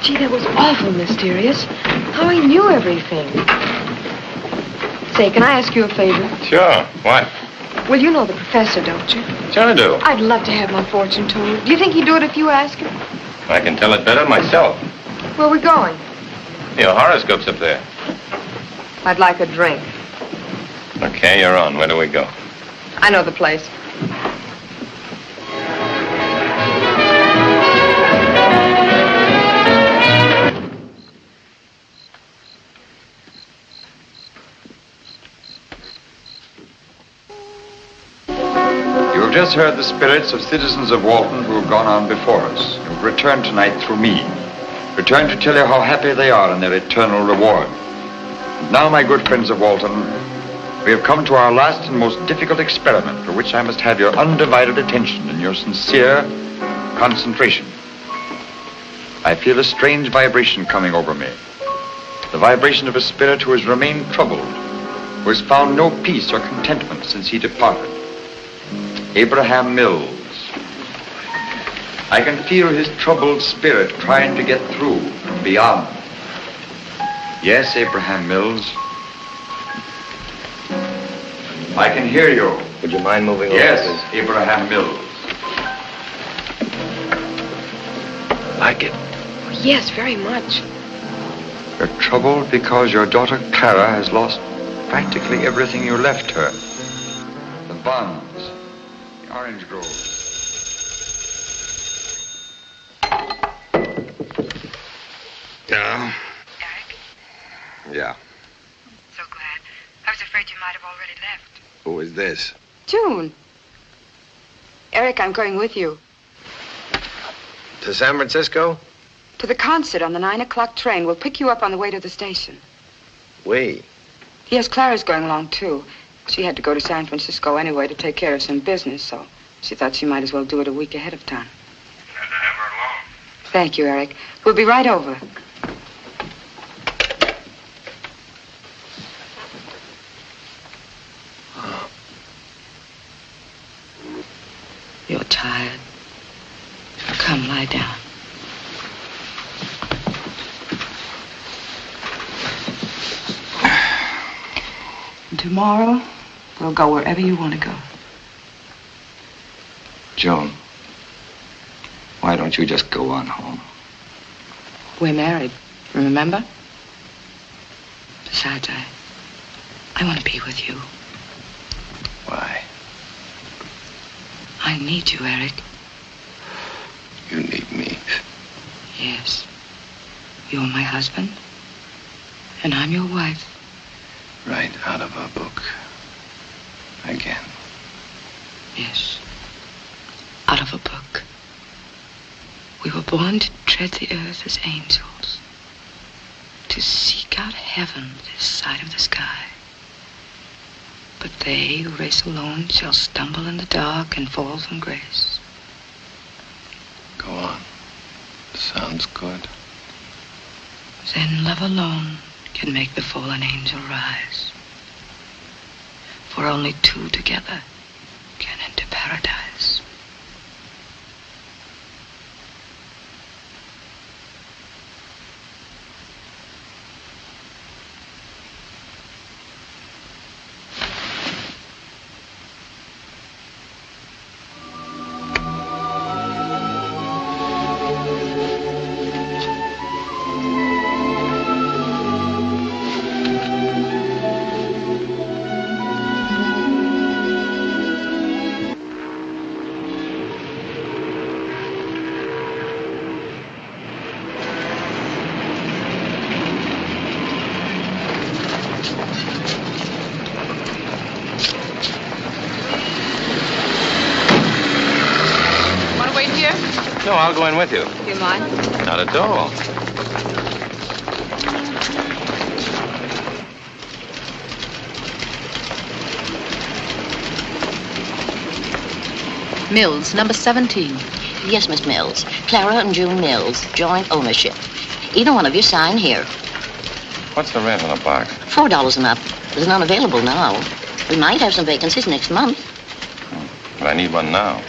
Gee, that was awful mysterious. How he knew everything. Say, can I ask you a favor? Sure. What? Well, you know the professor, don't you? Sure I do. I'd love to have my fortune told. Do you think he'd do it if you ask him? I can tell it better myself. Where are we going? Your horoscope's up there. I'd like a drink. Okay, you're on. Where do we go? I know the place. You've just heard the spirits of citizens of Walton who have gone on before us. You've returned tonight through me. Returned to tell you how happy they are in their eternal reward. And now, my good friends of Walton, We have come to our last and most difficult experiment, for which I must have your undivided attention and your sincere concentration. I feel a strange vibration coming over me. The vibration of a spirit who has remained troubled, who has found no peace or contentment since he departed. Abraham Mills. I can feel his troubled spirit trying to get through and beyond. Yes, Abraham Mills. I can hear you. Would you mind moving over? Yes, Abraham Mills. Like it? Yes, very much. You're troubled because your daughter Clara has lost practically everything you left her. The bonds, the orange grove. Yeah. Eric? Yeah. So glad. I was afraid you might have already left. Who is this? June. Eric, I'm going with you. To San Francisco? To the concert on the 9 o'clock train. We'll pick you up on the way to the station. We? Yes, Clara's going along, too. She had to go to San Francisco anyway to take care of some business, so she thought she might as well do it a week ahead of time. Glad to have her along. Thank you, Eric. We'll be right over. You're tired. Come, lie down. And tomorrow, we'll go wherever you want to go. Joan, why don't you just go on home? We're married, remember? Besides, I want to be with you. Why? I need you, Eric. You need me. Yes. You're my husband, and I'm your wife. Right out of a book. Again. Yes. Out of a book. We were born to tread the earth as angels, to seek out heaven this side of the sky. But they who race alone shall stumble in the dark and fall from grace. Go on. Sounds good. Then love alone can make the fallen angel rise. For only two together can enter paradise. No, I'll go in with you. You mind? Not at all. Mills, number 17. Yes, Miss Mills. Clara and June Mills, joint ownership. Either one of you sign here. What's the rent on a box? $4 and up. There's none available now. We might have some vacancies next month. But I need one now.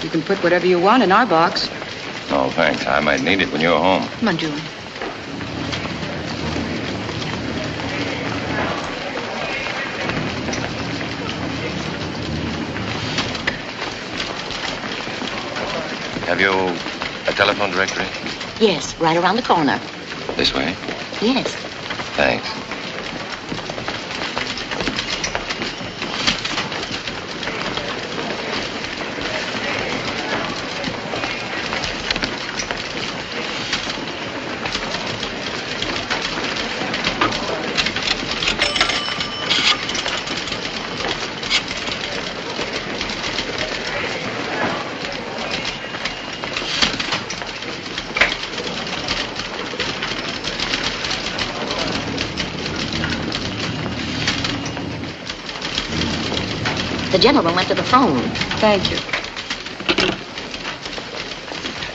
You can put whatever you want in our box. No, thanks. I might need it when you're home. Come on, June. Have you a telephone directory? Yes, right around the corner. This way? Yes. Thanks. The gentleman went to the phone. Thank you.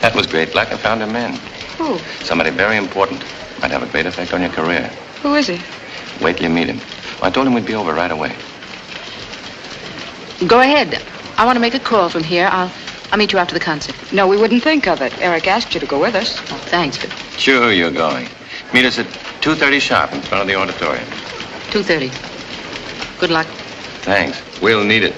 That was great, Black. I found him in. Who? Somebody very important. Might have a great effect on your career. Who is he? Wait till you meet him. I told him we'd be over right away. Go ahead. I want to make a call from here. I'll meet you after the concert. No, we wouldn't think of it. Eric asked you to go with us. Oh, thanks, but Sure, you're going. Meet us at 2:30 sharp in front of the auditorium. 2:30. Good luck. Thanks. We'll need it.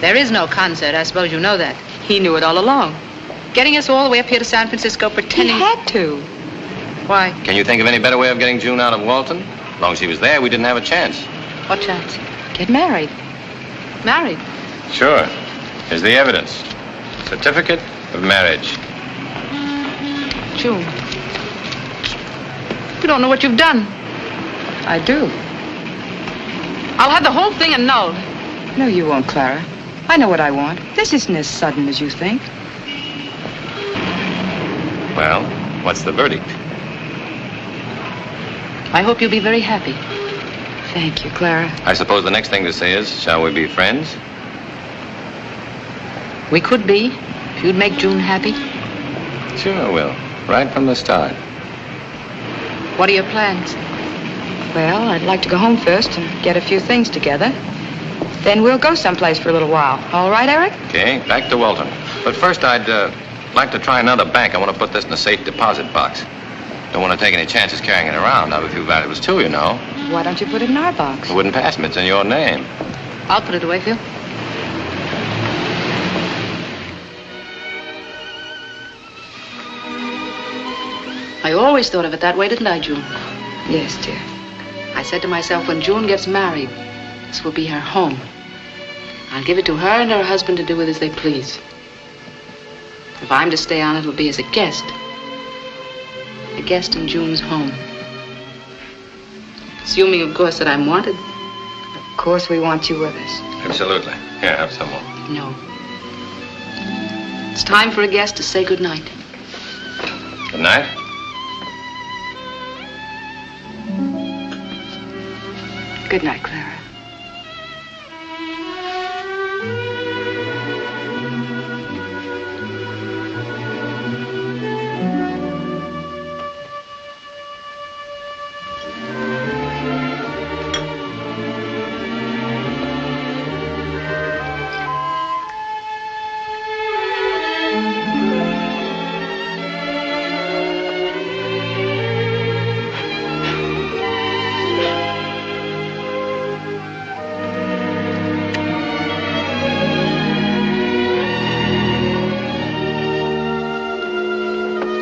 There is no concert. I suppose you know that. He knew it all along. Getting us all the way up here to San Francisco pretending... He had to. Why? Can you think of any better way of getting June out of Walton? As long as she was there, we didn't have a chance. What chance? Get married. Married? Sure. Here's the evidence. Certificate of marriage. June. You don't know what you've done. I do. I'll have the whole thing annulled. No, you won't, Clara. I know what I want. This isn't as sudden as you think. Well, what's the verdict? I hope you'll be very happy. Thank you, Clara. I suppose the next thing to say is, shall we be friends? We could be, if you'd make June happy. Sure, will. Right from the start. What are your plans? Well, I'd like to go home first and get a few things together. Then we'll go someplace for a little while. All right, Eric? Okay, back to Walton. But first, I'd like to try another bank. I want to put this in a safe deposit box. Don't want to take any chances carrying it around. I've a few valuables, too, you know. Why don't you put it in our box? It wouldn't pass me. It's in your name. I'll put it away, Phil. I always thought of it that way, didn't I, June? Yes, dear. I said to myself, when June gets married, this will be her home. I'll give it to her and her husband to do with as they please. If I'm to stay on, it'll be as a guest. A guest in June's home. Assuming, of course, that I'm wanted. Of course we want you with us. Absolutely. Here, have some more. No. It's time for a guest to say good night. Good night. Good night, Clara.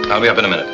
I'll be up in a minute.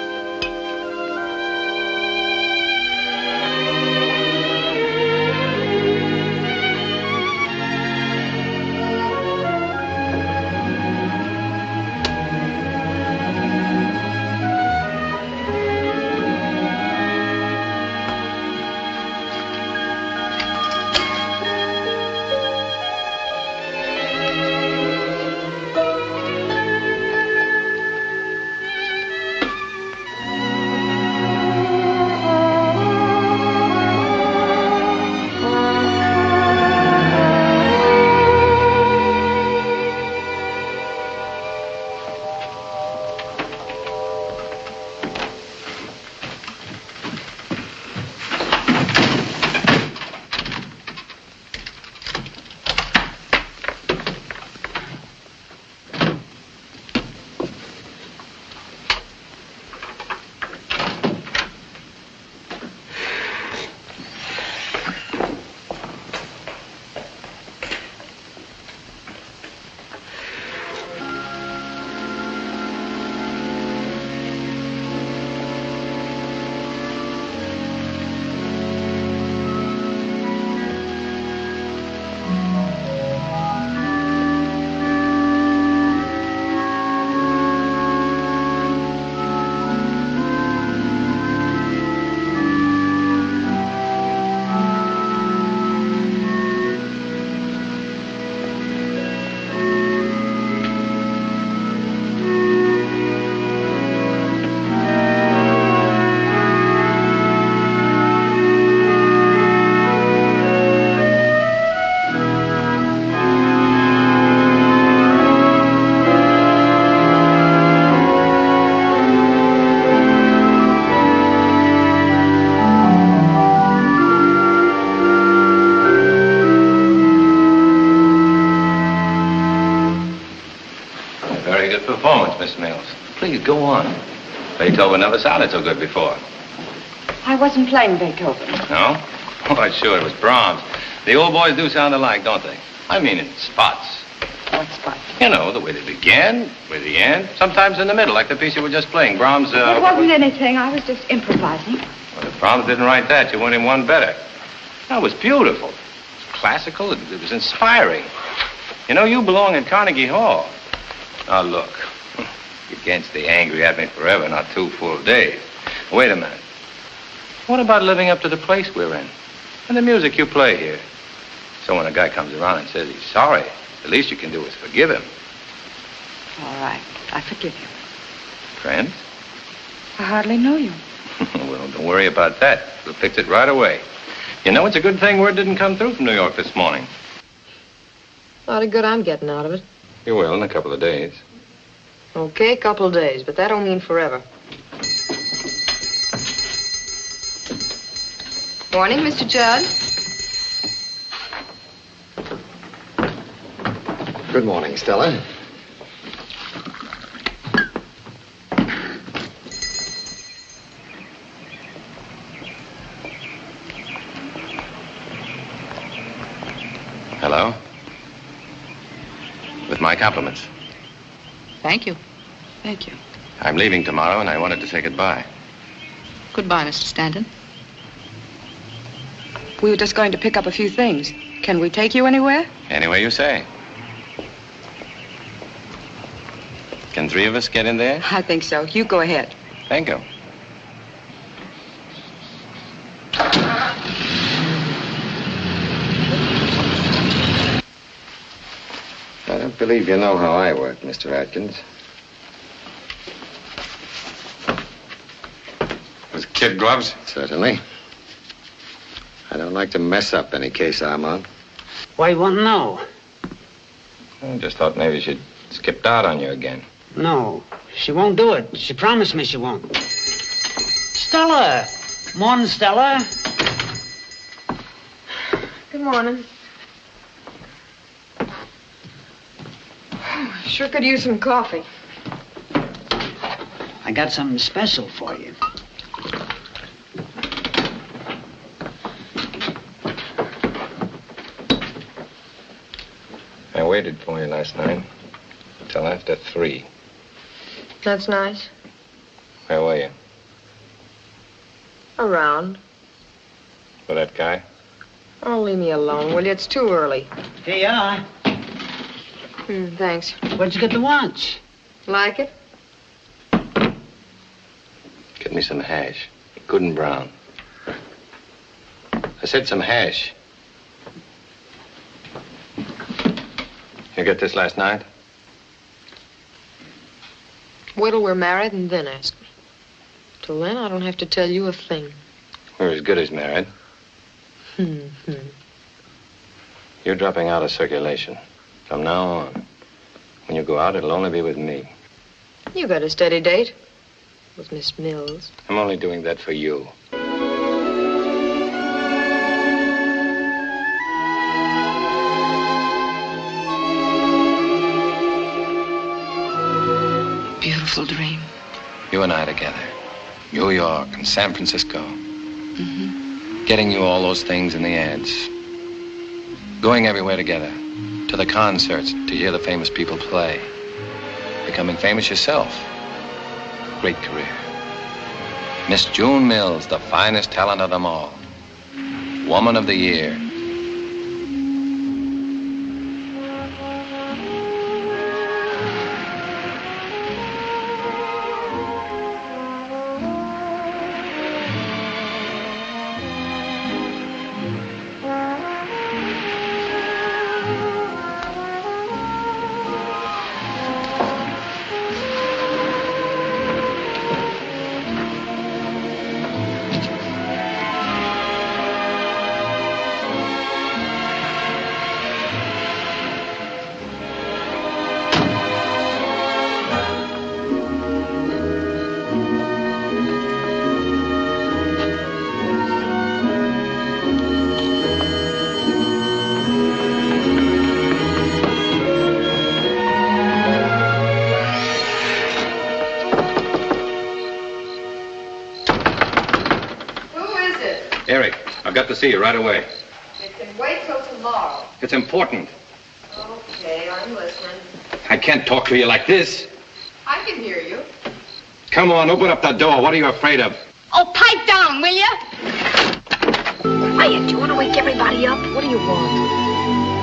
Please, go on. Beethoven never sounded so good before. I wasn't playing Beethoven. No? Oh, sure, it was Brahms. The old boys do sound alike, don't they? I mean, in spots. What spot? You know, the way they begin, with the end, sometimes in the middle, like the piece you were just playing. Brahms, It wasn't anything. I was just improvising. Well, if Brahms didn't write that, you went in one better. That was beautiful. It was classical. It was inspiring. You know, you belong in Carnegie Hall. Now, look. You can't stay angry at me forever, not 2 full days. Wait a minute. What about living up to the place we're in? And the music you play here? So when a guy comes around and says he's sorry, the least you can do is forgive him. All right. I forgive you. Friends? I hardly know you. Well, don't worry about that. We'll fix it right away. You know, it's a good thing word didn't come through from New York this morning. A lot of good I'm getting out of it. You will in a couple of days. Okay, couple of days, but that don't mean forever. Morning, Mr. Judd. Good morning, Stella. Hello? With my compliments. Thank you. Thank you. I'm leaving tomorrow, and I wanted to say goodbye. Goodbye, Mr. Stanton. We were just going to pick up a few things. Can we take you anywhere? Anywhere you say. Can 3 of us get in there? I think so. You go ahead. Thank you. I don't believe you know how I work, Mr. Atkins. With kid gloves? Certainly. I don't like to mess up any case I'm on. Why you want to know? I just thought maybe she'd skipped out on you again. No, she won't do it. She promised me she won't. Stella! Morning, Stella. Good morning. Sure could use some coffee. I got something special for you. I waited for you last night till after 3. That's nice. Where were you? Around. With that guy? Oh, leave me alone, will you? It's too early. Here you are. Thanks. Where'd you get the watch? Like it? Get me some hash. Good and brown. I said some hash. You get this last night? Wait till we're married and then ask me. Till then, I don't have to tell you a thing. We're as good as married. You're dropping out of circulation. From now on. When you go out, it'll only be with me. You got a steady date with Miss Mills. I'm only doing that for you. Beautiful dream. You and I together. New York and San Francisco. Mm-hmm. Getting you all those things in the ads. Going everywhere together. To the concerts, to hear the famous people play. Becoming famous yourself. Great career. Miss June Mills, the finest talent of them all. Woman of the Year. Eric, I've got to see you right away. It can wait till tomorrow. It's important. Okay, I'm listening. I can't talk to you like this. I can hear you. Come on, open up that door. What are you afraid of? Oh, pipe down, will you? Quiet, do you want to wake everybody up? What do you want?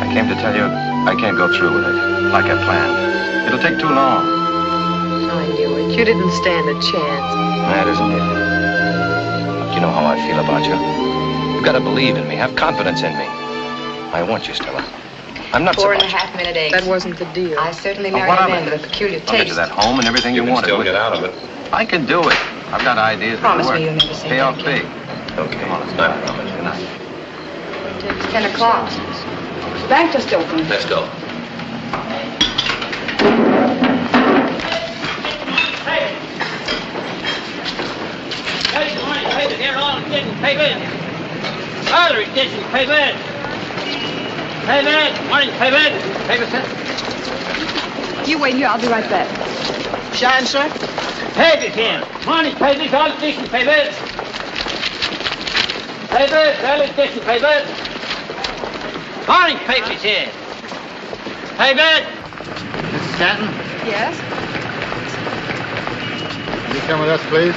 I came to tell you I can't go through with it like I planned. It'll take too long. I knew it. You didn't stand a chance. That isn't it. Look, you know how I feel about you. You've got to believe in me. Have confidence in me. I want you, Stella. I'm not 4.5 minute eggs. That wasn't the deal. I certainly Well, married what a of man it? with a peculiar I'll get you taste. that home and everything you wanted. Still get out of it. I can do it. I've got ideas. Promise that'll me work. you'll never say Pay that off again. big. Okay. Come on, let's not promise. Good night. It's 10 o'clock. The bank just opened. Let's go. Other attention, payment. Payment. Morning, payment. Payment, sir. You wait here. I'll be right back. Shine, sir. Payment here. Morning, payment. All attention, payment. Payment. All attention, payment. Morning, payment here. Payment. Mrs. Stanton, Yes? will you come with us, please?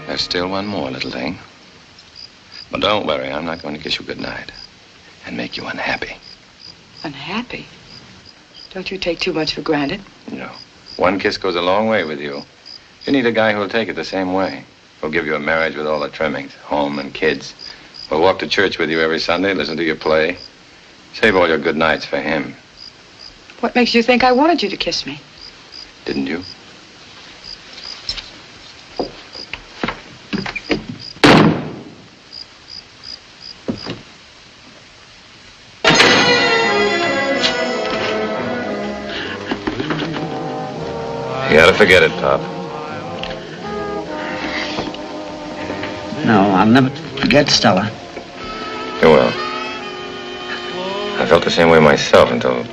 There's still one more, little thing. But don't worry, I'm not going to kiss you goodnight and make you unhappy. Unhappy? Don't you take too much for granted? No. One kiss goes a long way with you. You need a guy who'll take it the same way. Who'll give you a marriage with all the trimmings, home and kids. Who'll walk to church with you every Sunday, listen to you play. Save all your good nights for him. What makes you think I wanted you to kiss me? Didn't you? You gotta forget it, Pop. No, I'll never forget Stella. You will. I felt the same way myself until...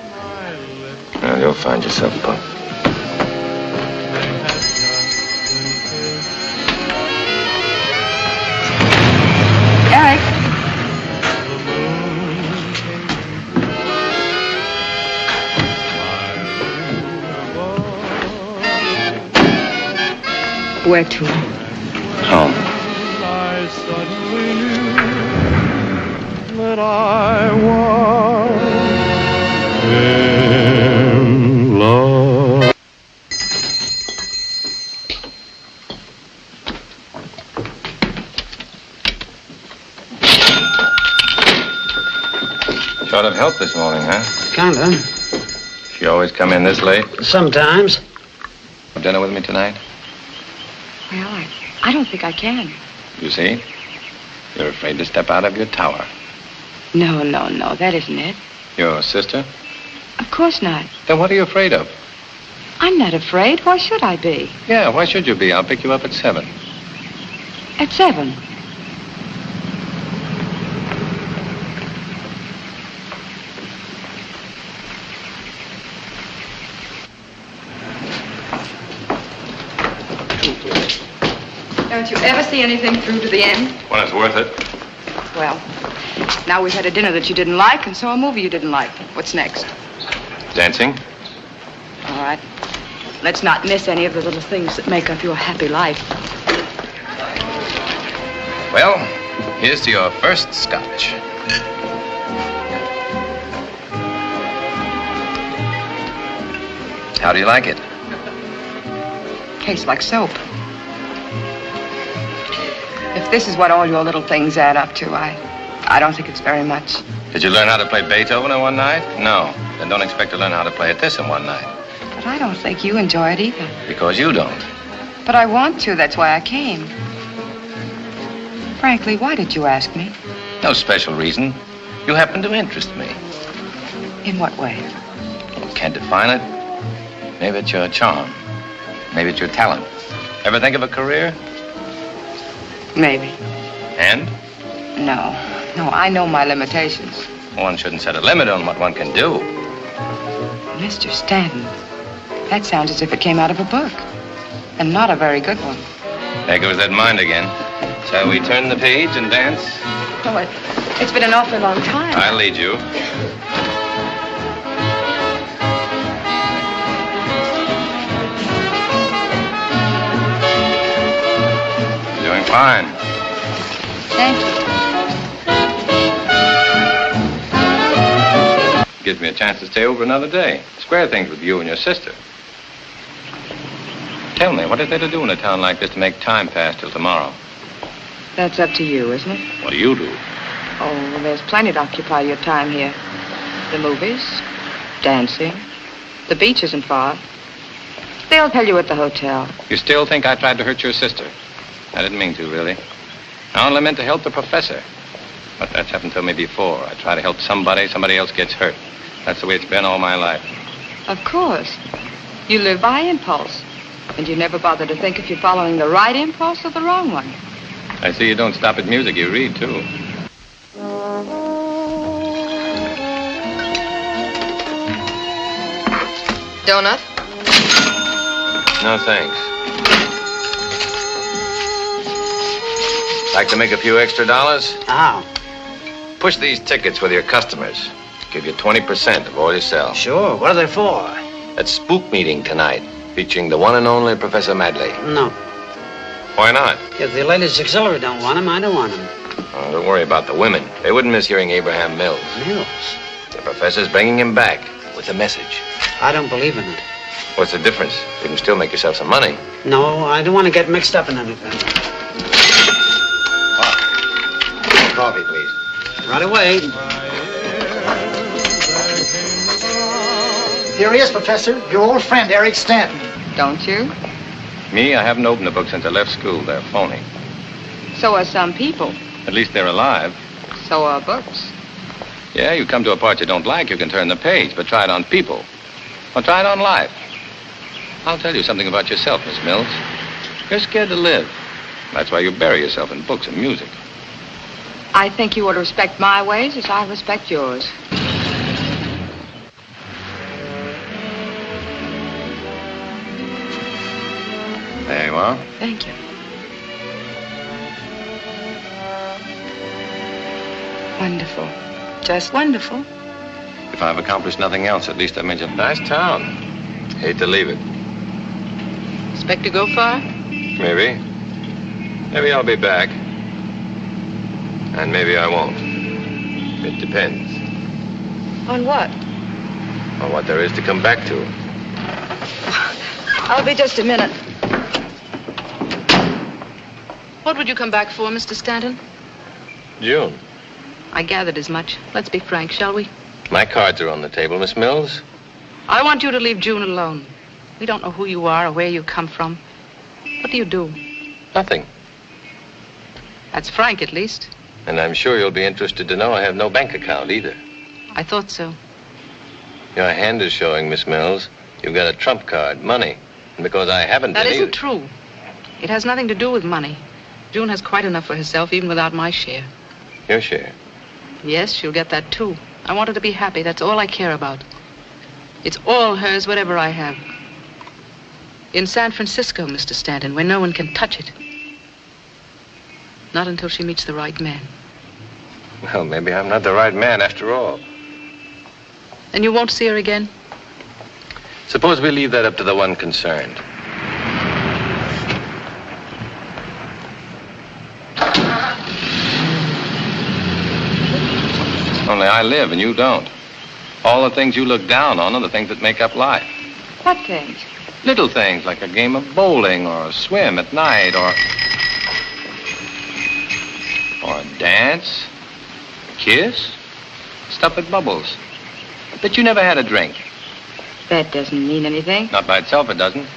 Well, you'll find yourself, Pop. Eric. Where to? Home. I suddenly knew that I was in love. Sort of helped this morning, huh? Kinda. She always come in this late? Sometimes. Have dinner with me tonight? Well, I don't think I can. You see? You're afraid to step out of your tower. No, that isn't it. Your sister? Of course not. Then what are you afraid of? I'm not afraid. Why should I be? Yeah, why should you be? I'll pick you up at 7. At 7. Don't you ever see anything through to the end? When it's worth it. Well, now we've had a dinner that you didn't like, and so a movie you didn't like. What's next? Dancing? All right. Let's not miss any of the little things that make up your happy life. Well, here's to your first scotch. How do you like it? Tastes like soap. If this is what all your little things add up to, I don't think it's very much. Did you learn how to play Beethoven in one night? No. Then don't expect to learn how to play it this in one night. But I don't think you enjoy it either. Because you don't. But I want to. That's why I came. Frankly, why did you ask me? No special reason. You happen to interest me. In what way? Can't define it. Maybe it's your charm. Maybe it's your talent. Ever think of a career? Maybe. And? No, I know my limitations. One shouldn't set a limit on what one can do. Mr. Stanton, that sounds as if it came out of a book. And not a very good one. There goes that mind again. Shall we turn the page and dance? Oh, it's been an awfully long time. I'll lead you. You're doing fine. Thank you. Gives me a chance to stay over another day. Square things with you and your sister. Tell me, what is there to do in a town like this to make time pass till tomorrow? That's up to you, isn't it? What do you do? Oh, there's plenty to occupy your time here. The movies, dancing, the beach isn't far. They'll tell you at the hotel. You still think I tried to hurt your sister? I didn't mean to, really. I only meant to help the professor. But that's happened to me before. I try to help somebody else gets hurt. That's the way it's been all my life. Of course. You live by impulse. And you never bother to think if you're following the right impulse or the wrong one. I see you don't stop at music. You read, too. Donut? No, thanks. Like to make a few extra dollars? How? Push these tickets with your customers. Give you 20% of all you sell. Sure. What are they for? That spook meeting tonight, featuring the one and only Professor Madley. No. Why not? If the ladies' auxiliary don't want him, I don't want him. Oh, don't worry about the women. They wouldn't miss hearing Abraham Mills. Mills? The professor's bringing him back with a message. I don't believe in it. What's the difference? You can still make yourself some money. No, I don't want to get mixed up in anything. Coffee, please. Right away. Here he is, Professor. Your old friend, Eric Stanton. Don't you? Me, I haven't opened a book since I left school. They're phony. So are some people. At least they're alive. So are books. Yeah, you come to a part you don't like, you can turn the page, but try it on people. Or try it on life. I'll tell you something about yourself, Miss Mills. You're scared to live. That's why you bury yourself in books and music. I think you ought to respect my ways as I respect yours. There you are. Thank you. Wonderful. Just wonderful. If I've accomplished nothing else, at least I mentioned nice town. Hate to leave it. Expect to go far? Maybe. Maybe I'll be back. And maybe I won't. It depends On what? on what there is to come back to. I'll be just a minute. What would you come back for, Mr. Stanton? June, I gathered as much. Let's be frank, shall we? my cards are on the table, Miss Mills. I want you to leave June alone. We don't know who you are or where you come from. What do you do? Nothing. That's frank, at least. And I'm sure you'll be interested to know I have no bank account either. I thought so. Your hand is showing, Miss Mills. You've got a trump card, money. And because I haven't That been isn't either- true. It has nothing to do with money. June has quite enough for herself, even without my share. Your share. Yes, she'll get that, too. I want her to be happy. That's all I care about. It's all hers, whatever I have. In San Francisco, Mr. Stanton, where no one can touch it. Not until she meets the right man. Well, maybe I'm not the right man after all. And you won't see her again? Suppose we leave that up to the one concerned. Only I live and you don't. All the things you look down on are the things that make up life. What things? Little things like a game of bowling or a swim at night or a dance, a kiss, stuff at Bubbles. But you never had a drink. That doesn't mean anything. Not by itself, it doesn't.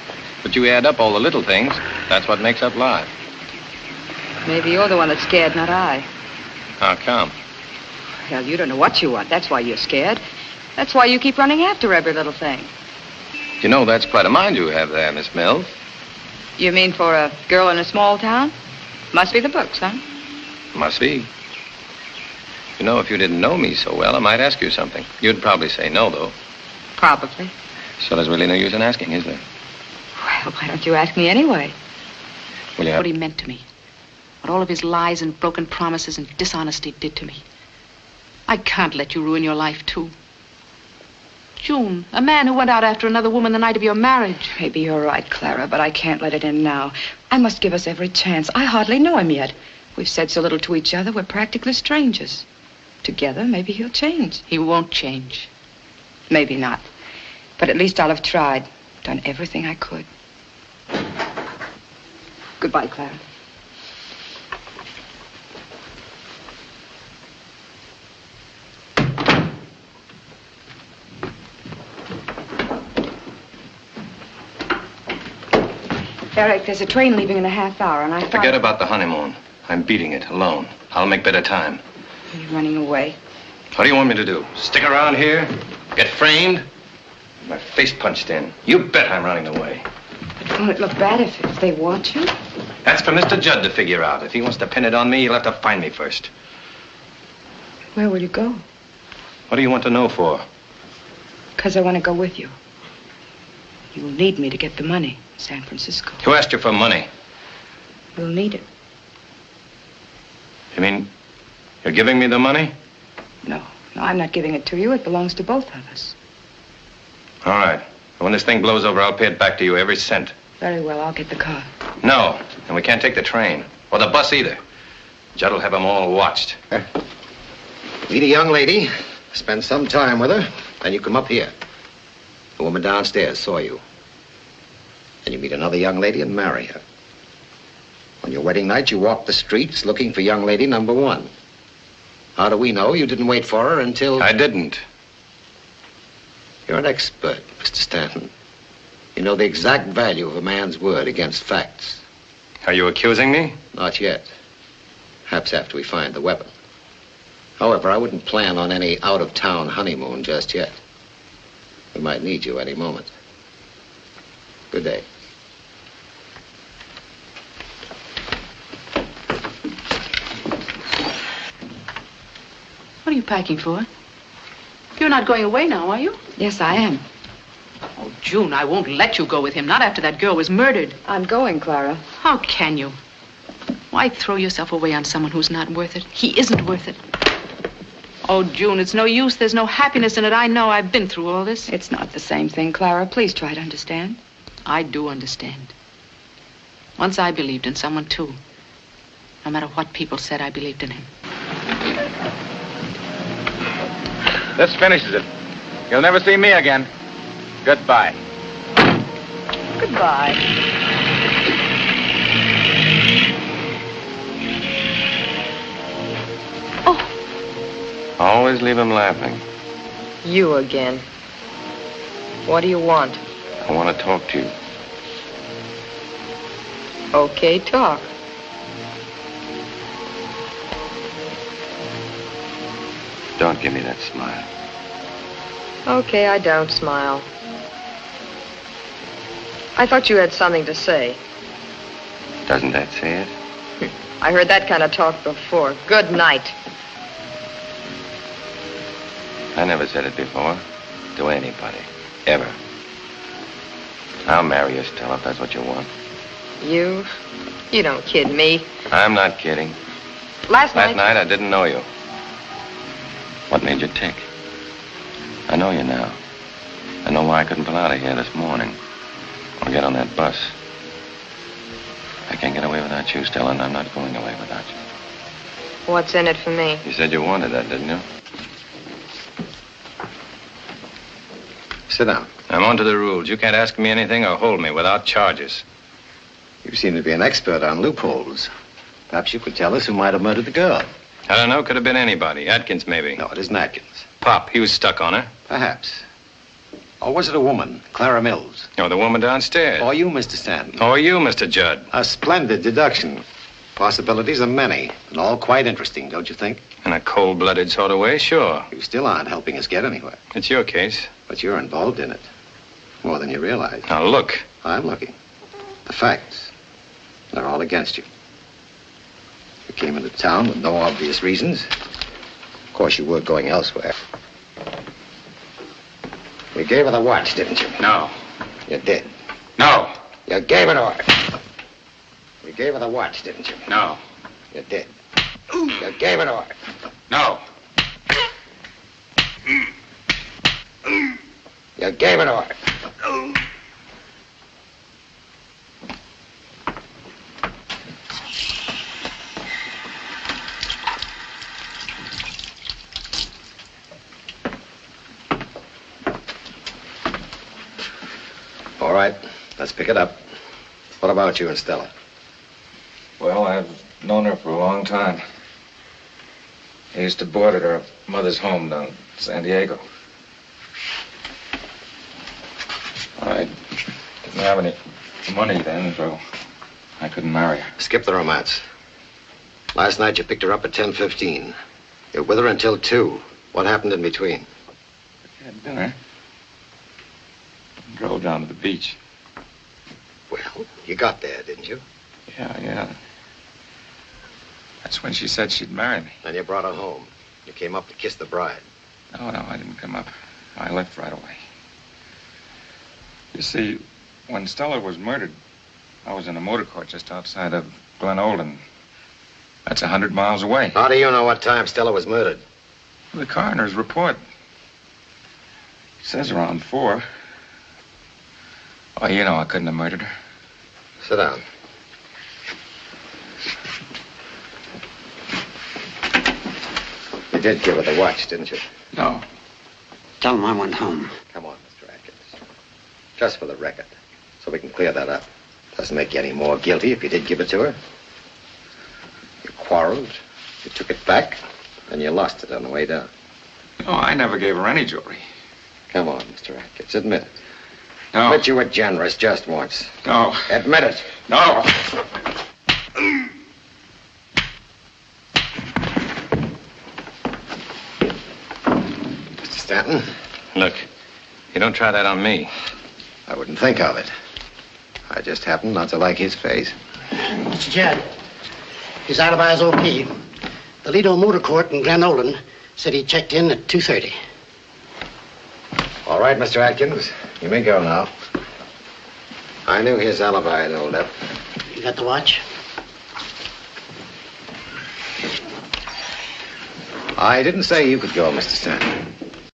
But you add up all the little things. That's what makes up life. Maybe you're the one that's scared, not I. How come? Hell, you don't know what you want. That's why you're scared. That's why you keep running after every little thing. You know, that's quite a mind you have there, Miss Mills. You mean for a girl in a small town? Must be the books, huh? Must be. You know, if you didn't know me so well, I might ask you something. You'd probably say no, though. Probably. So there's really no use in asking, is there? Well, why don't you ask me anyway? Will you have... What he meant to me. What all of his lies and broken promises and dishonesty did to me. I can't let you ruin your life, too. June, a man who went out after another woman the night of your marriage. Maybe you're right, Clara, but I can't let it in now. I must give us every chance. I hardly know him yet. We've said so little to each other, we're practically strangers. Together, maybe he'll change. He won't change. Maybe not. But at least I'll have tried. Done everything I could. Goodbye, Clara. Eric, there's a train leaving in a half hour, and I thought... Forget about the honeymoon. I'm beating it alone. I'll make better time. You're running away. What do you want me to do? Stick around here? Get framed? My face punched in. You bet I'm running away. But won't it look bad if they watch you? That's for Mr. Judd to figure out. If he wants to pin it on me, he'll have to find me first. Where will you go? What do you want to know for? Because I want to go with you. You'll need me to get the money in San Francisco. Who asked you for money? You'll need it. You mean you're giving me the money? No, I'm not giving it to you. It belongs to both of us. All right. When this thing blows over, I'll pay it back to you, every cent. Very well, I'll get the car. No, and we can't take the train. Or the bus either. Judd will have them all watched. Meet a young lady, spend some time with her, then you come up here. The woman downstairs saw you. Then you meet another young lady and marry her. On your wedding night, you walk the streets looking for young lady number one. How do we know you didn't wait for her until... I didn't. You're an expert, Mr. Stanton. You know the exact value of a man's word against facts. Are you accusing me? Not yet. Perhaps after we find the weapon. However, I wouldn't plan on any out-of-town honeymoon just yet. We might need you any moment. Good day. What are you packing for? You're not going away now, are you? Yes, I am. Oh, June, I won't let you go with him. Not after that girl was murdered. I'm going, Clara. How can you? Why throw yourself away on someone who's not worth it? He isn't worth it. Oh, June, it's no use. There's no happiness in it. I know. I've been through all this. It's not the same thing, Clara. Please try to understand. I do understand. Once I believed in someone, too. No matter what people said, I believed in him. This finishes it. You'll never see me again. Goodbye. Goodbye. Always leave him laughing. You again. What do you want? I want to talk to you. Okay, talk. Don't give me that smile. Okay, I don't smile. I thought you had something to say. Doesn't that say it? I heard that kind of talk before. Good night. I never said it before. To anybody. Ever. I'll marry you, Stella, if that's what you want. You? You don't kid me. I'm not kidding. Last night I didn't know you. What made you tick? I know you now. I know why I couldn't pull out of here this morning. Or get on that bus. I can't get away without you, Stella, and I'm not going away without you. What's in it for me? You said you wanted that, didn't you? Sit down. I'm on to the rules. You can't ask me anything or hold me without charges. You seem to be an expert on loopholes. Perhaps you could tell us who might have murdered the girl. I don't know. Could have been anybody. Atkins, maybe. No, it isn't Atkins. Pop. He was stuck on her. Perhaps. Or was it a woman, Clara Mills? Or the woman downstairs. Or you, Mr. Stanton. Or you, Mr. Judd. A splendid deduction. Possibilities are many, and all quite interesting, don't you think? In a cold-blooded sort of way, sure. You still aren't helping us get anywhere. It's your case. But you're involved in it. More than you realize. Now, look. I'm looking. The facts. They're all against you. You came into town with no obvious reasons. Of course, you were going elsewhere. You gave her the watch, didn't you? No. You did. No. You gave it to her. You gave her the watch, didn't you? No. You did. You gave it to her. No. You gave it to her. All right, let's pick it up. What about you and Stella? Well, I've known her for a long time. I used to board at her mother's home down in San Diego. I didn't have any money then, so I couldn't marry her. Skip the romance. Last night you picked her up at 10:15. You're with her until 2. What happened in between? We had dinner. Drove down to the beach. Well, you got there, didn't you? Yeah. That's when she said she'd marry me. Then you brought her home. You came up to kiss the bride. No, I didn't come up. I left right away. You see, when Stella was murdered, I was in a motor court just outside of Glen Olden. That's 100 miles away. How do you know what time Stella was murdered? The coroner's report. It says around 4. Oh, you know I couldn't have murdered her. Sit down. You did give her the watch, didn't you? No. Tell him I went home. Come on, Mr. Atkins. Just for the record, so we can clear that up. Doesn't make you any more guilty if you did give it to her. You quarreled, you took it back, and you lost it on the way down. No, I never gave her any jewelry. Come on, Mr. Atkins, admit it. No. Admit you were generous just once. No. Admit it. No. Mr. Stanton? Look, you don't try that on me. I wouldn't think of it. I just happen not to like his face. Mr. Judd, his alibi is okay. The Lido Motor Court in Glen Olden said he checked in at 2:30. All right, Mr. Atkins. You may go now. I knew his alibi had held up. You got the watch? I didn't say you could go, Mr. Stanton.